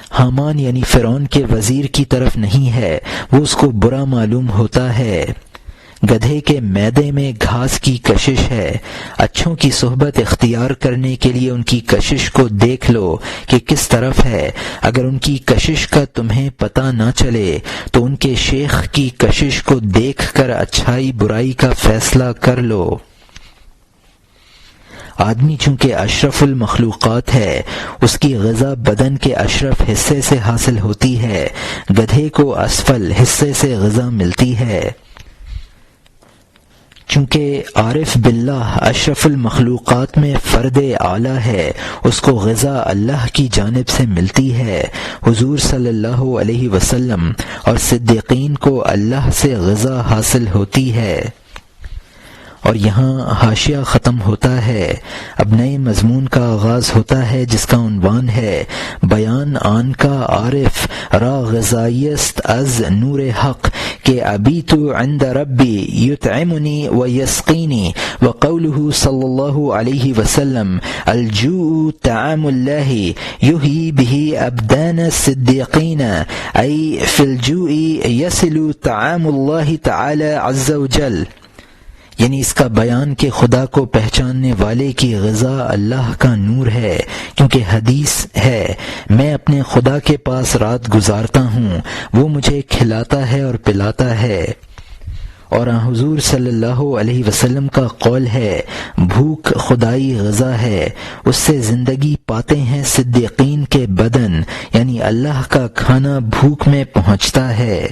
حامان یعنی فرعون کے وزیر کی طرف نہیں ہے، وہ اس کو برا معلوم ہوتا ہے۔ گدھے کے میدے میں گھاس کی کشش ہے۔ اچھوں کی صحبت اختیار کرنے کے لیے ان کی کشش کو دیکھ لو کہ کس طرف ہے۔ اگر ان کی کشش کا تمہیں پتہ نہ چلے تو ان کے شیخ کی کشش کو دیکھ کر اچھائی برائی کا فیصلہ کر لو۔ آدمی چونکہ اشرف المخلوقات ہے، اس کی غذا بدن کے اشرف حصے سے حاصل ہوتی ہے، گدھے کو اسفل حصے سے غذا ملتی ہے۔ چونکہ عارف باللہ اشرف المخلوقات میں فرد اعلیٰ ہے، اس کو غذا اللہ کی جانب سے ملتی ہے۔ حضور صلی اللہ علیہ وسلم اور صدیقین کو اللہ سے غذا حاصل ہوتی ہے۔ اور یہاں حاشیہ ختم ہوتا ہے، اب نئے مضمون کا آغاز ہوتا ہے جس کا عنوان ہے بیان آن کا عارف را غذائیست از نور حق کہ ابیت عند ربی یطعمنی و یسقینی وقولہ صلی اللہ علیہ وسلم الجوع طعام اللہ یحیی بہ ابدان الصدیقین ای فی الجوع یصل طعام اللہ تعالی عز وجل، یعنی اس کا بیان کہ خدا کو پہچاننے والے کی غذا اللہ کا نور ہے، کیونکہ حدیث ہے میں اپنے خدا کے پاس رات گزارتا ہوں، وہ مجھے کھلاتا ہے اور پلاتا ہے۔ اور حضور صلی اللہ علیہ وسلم کا قول ہے بھوک خدائی غذا ہے، اس سے زندگی پاتے ہیں صدیقین کے بدن، یعنی اللہ کا کھانا بھوک میں پہنچتا ہے۔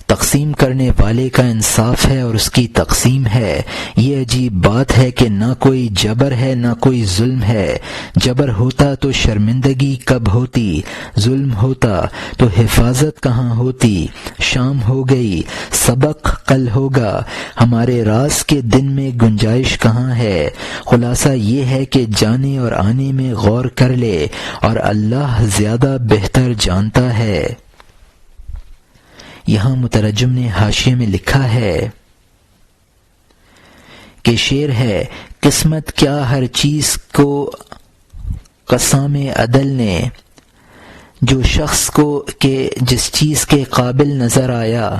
تقسیم کرنے والے کا انصاف ہے اور اس کی تقسیم ہے۔ یہ عجیب بات ہے کہ نہ کوئی جبر ہے نہ کوئی ظلم ہے۔ جبر ہوتا تو شرمندگی کب ہوتی، ظلم ہوتا تو حفاظت کہاں ہوتی۔ شام ہو گئی، سبق کل ہوگا، ہمارے راز کے دن میں گنجائش کہاں ہے۔ خلاصہ یہ ہے کہ جانے اور آنے میں غور کر لے اور اللہ زیادہ بہتر جانتا ہے۔ یہاں مترجم نے حاشیے میں لکھا ہے کہ شعر ہے قسمت کیا ہر چیز کو قسام عدل نے، جو شخص کو کہ جس چیز کے قابل نظر آیا۔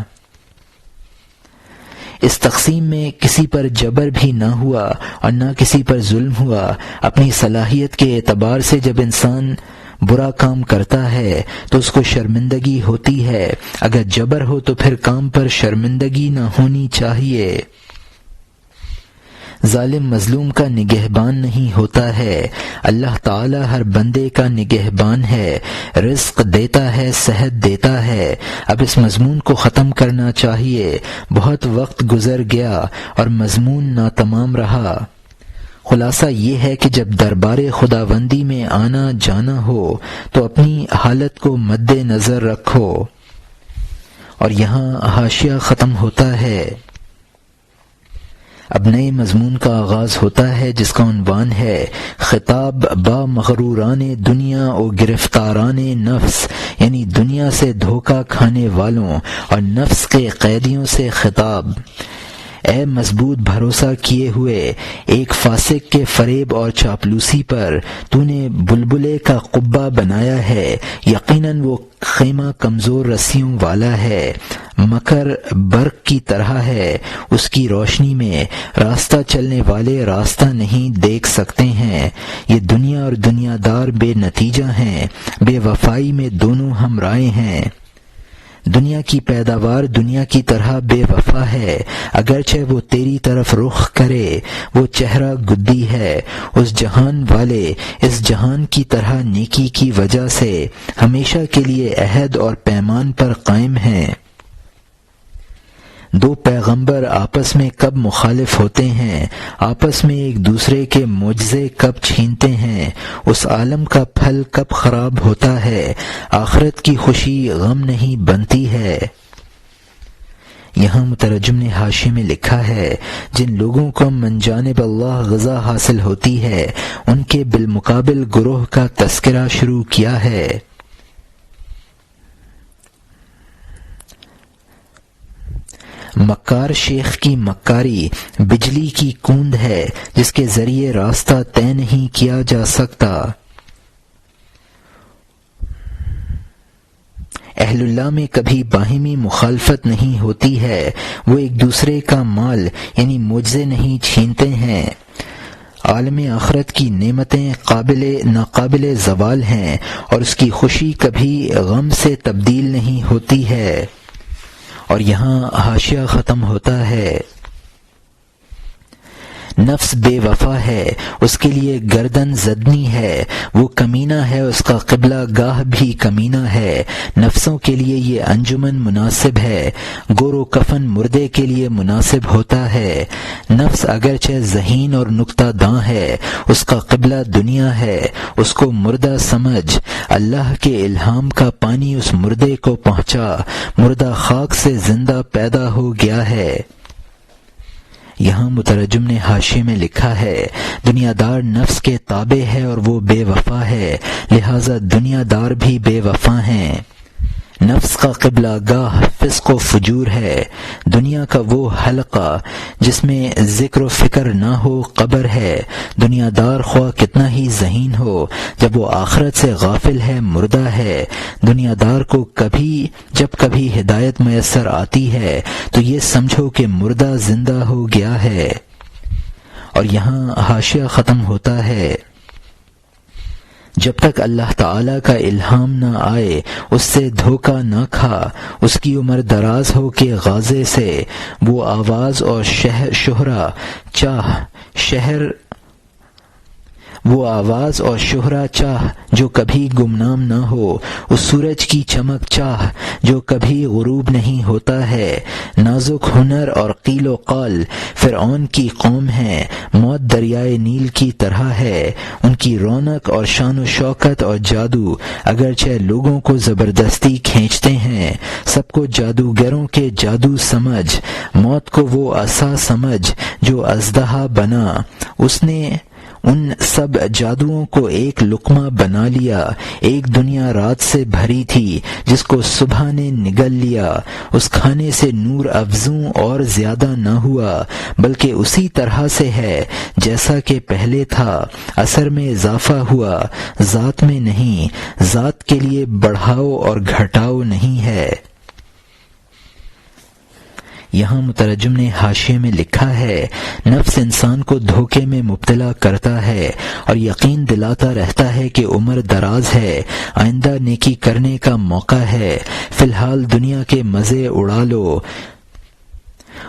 اس تقسیم میں کسی پر جبر بھی نہ ہوا اور نہ کسی پر ظلم ہوا۔ اپنی صلاحیت کے اعتبار سے جب انسان برا کام کرتا ہے تو اس کو شرمندگی ہوتی ہے، اگر جبر ہو تو پھر کام پر شرمندگی نہ ہونی چاہیے۔ ظالم مظلوم کا نگہبان نہیں ہوتا ہے، اللہ تعالی ہر بندے کا نگہبان ہے، رزق دیتا ہے، صحت دیتا ہے۔ اب اس مضمون کو ختم کرنا چاہیے، بہت وقت گزر گیا اور مضمون ناتمام رہا۔ خلاصہ یہ ہے کہ جب دربار خداوندی میں آنا جانا ہو تو اپنی حالت کو مد نظر رکھو۔ اور یہاں حاشیہ ختم ہوتا ہے، اب نئے مضمون کا آغاز ہوتا ہے جس کا عنوان ہے خطاب با مغروران دنیا و گرفتاران نفس، یعنی دنیا سے دھوکہ کھانے والوں اور نفس کے قیدیوں سے خطاب۔ اے مضبوط بھروسہ کیے ہوئے، ایک فاسق کے فریب اور چاپلوسی پر تو نے بلبلے کا قبہ بنایا ہے، یقیناً وہ خیمہ کمزور رسیوں والا ہے، مکر برق کی طرح ہے، اس کی روشنی میں راستہ چلنے والے راستہ نہیں دیکھ سکتے ہیں۔ یہ دنیا اور دنیا دار بے نتیجہ ہیں، بے وفائی میں دونوں ہم رائے ہیں۔ دنیا کی پیداوار دنیا کی طرح بے وفا ہے، اگرچہ وہ تیری طرف رخ کرے، وہ چہرہ گدی ہے۔ اس جہان والے اس جہان کی طرح نیکی کی وجہ سے ہمیشہ کے لیے عہد اور پیمان پر قائم ہیں۔ دو پیغمبر آپس میں کب مخالف ہوتے ہیں، آپس میں ایک دوسرے کے معجزے کب چھینتے ہیں، اس عالم کا پھل کب خراب ہوتا ہے، آخرت کی خوشی غم نہیں بنتی ہے۔ یہاں مترجم نے حاشیے میں لکھا ہے، جن لوگوں کو من جانب اللہ غذا حاصل ہوتی ہے، ان کے بالمقابل گروہ کا تذکرہ شروع کیا ہے۔ مکار شیخ کی مکاری بجلی کی کوند ہے جس کے ذریعے راستہ طے نہیں کیا جا سکتا۔ اہل اللہ میں کبھی باہمی مخالفت نہیں ہوتی ہے، وہ ایک دوسرے کا مال یعنی معجزے نہیں چھینتے ہیں۔ عالم آخرت کی نعمتیں ناقابل زوال ہیں اور اس کی خوشی کبھی غم سے تبدیل نہیں ہوتی ہے۔ اور یہاں حاشیہ ختم ہوتا ہے۔ نفس بے وفا ہے، اس کے لیے گردن زدنی ہے، وہ کمینہ ہے، اس کا قبلہ گاہ بھی کمینہ ہے۔ نفسوں کے لیے یہ انجمن مناسب ہے، گور و کفن مردے کے لیے مناسب ہوتا ہے۔ نفس اگرچہ ذہین اور نکتہ داں ہے، اس کا قبلہ دنیا ہے، اس کو مردہ سمجھ۔ اللہ کے الہام کا پانی اس مردے کو پہنچا، مردہ خاک سے زندہ پیدا ہو گیا ہے۔ یہاں مترجم نے حاشیے میں لکھا ہے، دنیا دار نفس کے تابع ہے اور وہ بے وفا ہے، لہذا دنیا دار بھی بے وفا ہیں۔ نفس کا قبلہ گاہ فسق و فجور ہے، دنیا کا وہ حلقہ جس میں ذکر و فکر نہ ہو قبر ہے۔ دنیا دار خواہ کتنا ہی ذہین ہو، جب وہ آخرت سے غافل ہے مردہ ہے۔ دنیا دار کو جب کبھی ہدایت میسر آتی ہے تو یہ سمجھو کہ مردہ زندہ ہو گیا ہے۔ اور یہاں حاشیہ ختم ہوتا ہے۔ جب تک اللہ تعالی کا الہام نہ آئے، اس سے دھوکہ نہ کھا، اس کی عمر دراز ہو کے غازے سے، وہ آواز اور شہرہ چاہ جو کبھی گمنام نہ ہو، اس سورج کی چمک چاہ جو کبھی غروب نہیں ہوتا ہے۔ نازک ہنر اور قیل و قال فرعون کی قوم ہے، موت دریائے نیل کی طرح ہے، ان کی رونق اور شان و شوکت اور جادو اگرچہ لوگوں کو زبردستی کھینچتے ہیں، سب کو جادوگروں کے جادو سمجھ، موت کو وہ عصا سمجھ جو اژدہا بنا، اس نے ان سب جادوؤں کو ایک لقمہ بنا لیا۔ ایک دنیا رات سے بھری تھی جس کو صبح نے نگل لیا، اس کھانے سے نور افزوں اور زیادہ نہ ہوا بلکہ اسی طرح سے ہے جیسا کہ پہلے تھا، اثر میں اضافہ ہوا، ذات میں نہیں، ذات کے لیے بڑھاؤ اور گھٹاؤ نہیں ہے۔ یہاں مترجم نے حاشیے میں لکھا ہے، نفس انسان کو دھوکے میں مبتلا کرتا ہے اور یقین دلاتا رہتا ہے کہ عمر دراز ہے، آئندہ نیکی کرنے کا موقع ہے، فی الحال دنیا کے مزے اڑا لو۔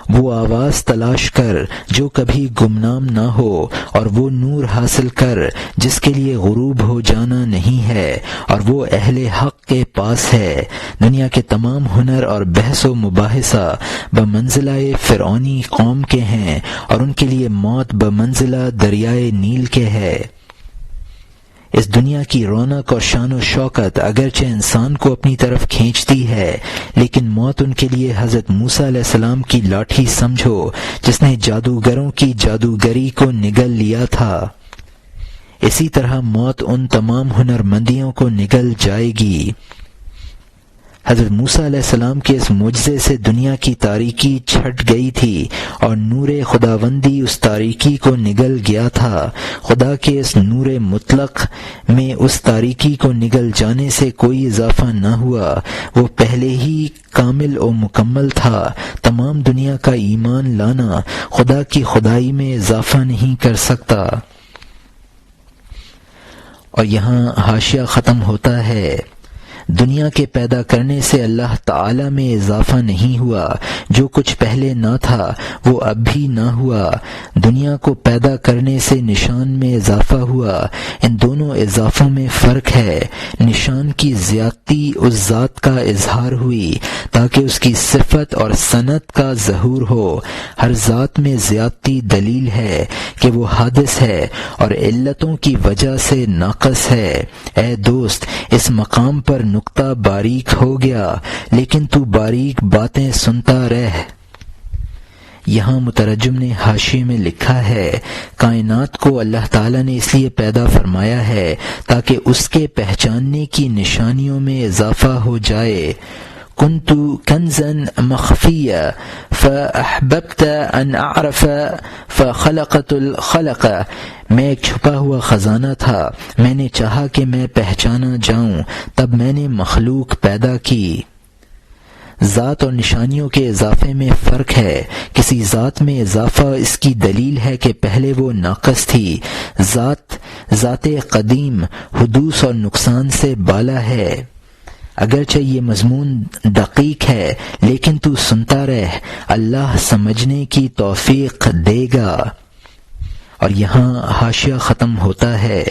وہ آواز تلاش کر جو کبھی گمنام نہ ہو اور وہ نور حاصل کر جس کے لیے غروب ہو جانا نہیں ہے اور وہ اہل حق کے پاس ہے۔ دنیا کے تمام ہنر اور بحث و مباحثہ بمنزلہ فرعونی قوم کے ہیں اور ان کے لیے موت بمنزلہ دریائے نیل کے ہے۔ اس دنیا کی رونق اور شان و شوکت اگرچہ انسان کو اپنی طرف کھینچتی ہے، لیکن موت ان کے لیے حضرت موسیٰ علیہ السلام کی لاٹھی سمجھو جس نے جادوگروں کی جادوگری کو نگل لیا تھا۔ اسی طرح موت ان تمام ہنر مندیوں کو نگل جائے گی۔ حضرت موسیٰ علیہ السلام کے اس معجزے سے دنیا کی تاریکی چھٹ گئی تھی اور نور خداوندی اس تاریکی کو نگل گیا تھا۔ خدا کے اس نور مطلق میں اس تاریکی کو نگل جانے سے کوئی اضافہ نہ ہوا، وہ پہلے ہی کامل و مکمل تھا۔ تمام دنیا کا ایمان لانا خدا کی خدائی میں اضافہ نہیں کر سکتا۔ اور یہاں حاشیہ ختم ہوتا ہے۔ دنیا کے پیدا کرنے سے اللہ تعالی میں اضافہ نہیں ہوا، جو کچھ پہلے نہ تھا وہ اب بھی نہ ہوا۔ دنیا کو پیدا کرنے سے نشان میں اضافہ ہوا، ان دونوں اضافوں میں فرق ہے۔ نشان کی زیادتی اس ذات کا اظہار ہوئی تاکہ اس کی صفت اور صنعت کا ظہور ہو۔ ہر ذات میں زیادتی دلیل ہے کہ وہ حادث ہے اور علتوں کی وجہ سے ناقص ہے۔ اے دوست، اس مقام پر نقطہ باریک ہو گیا، لیکن تو باریک باتیں سنتا رہ۔ یہاں مترجم نے حاشیے میں لکھا ہے، کائنات کو اللہ تعالیٰ نے اس لیے پیدا فرمایا ہے تاکہ اس کے پہچاننے کی نشانیوں میں اضافہ ہو جائے۔ كنت كنزا مخفيا فأحببت أن أعرف فخلقت الخلق، میں ایک چھپا ہوا خزانہ تھا، میں نے چاہا کہ میں پہچانا جاؤں، تب میں نے مخلوق پیدا کی۔ ذات اور نشانیوں کے اضافے میں فرق ہے۔ کسی ذات میں اضافہ اس کی دلیل ہے کہ پہلے وہ ناقص تھی۔ ذات قدیم حدوث اور نقصان سے بالا ہے۔ اگرچہ یہ مضمون دقیق ہے لیکن تو سنتا رہ، اللہ سمجھنے کی توفیق دے گا۔ اور یہاں حاشیہ ختم ہوتا ہے۔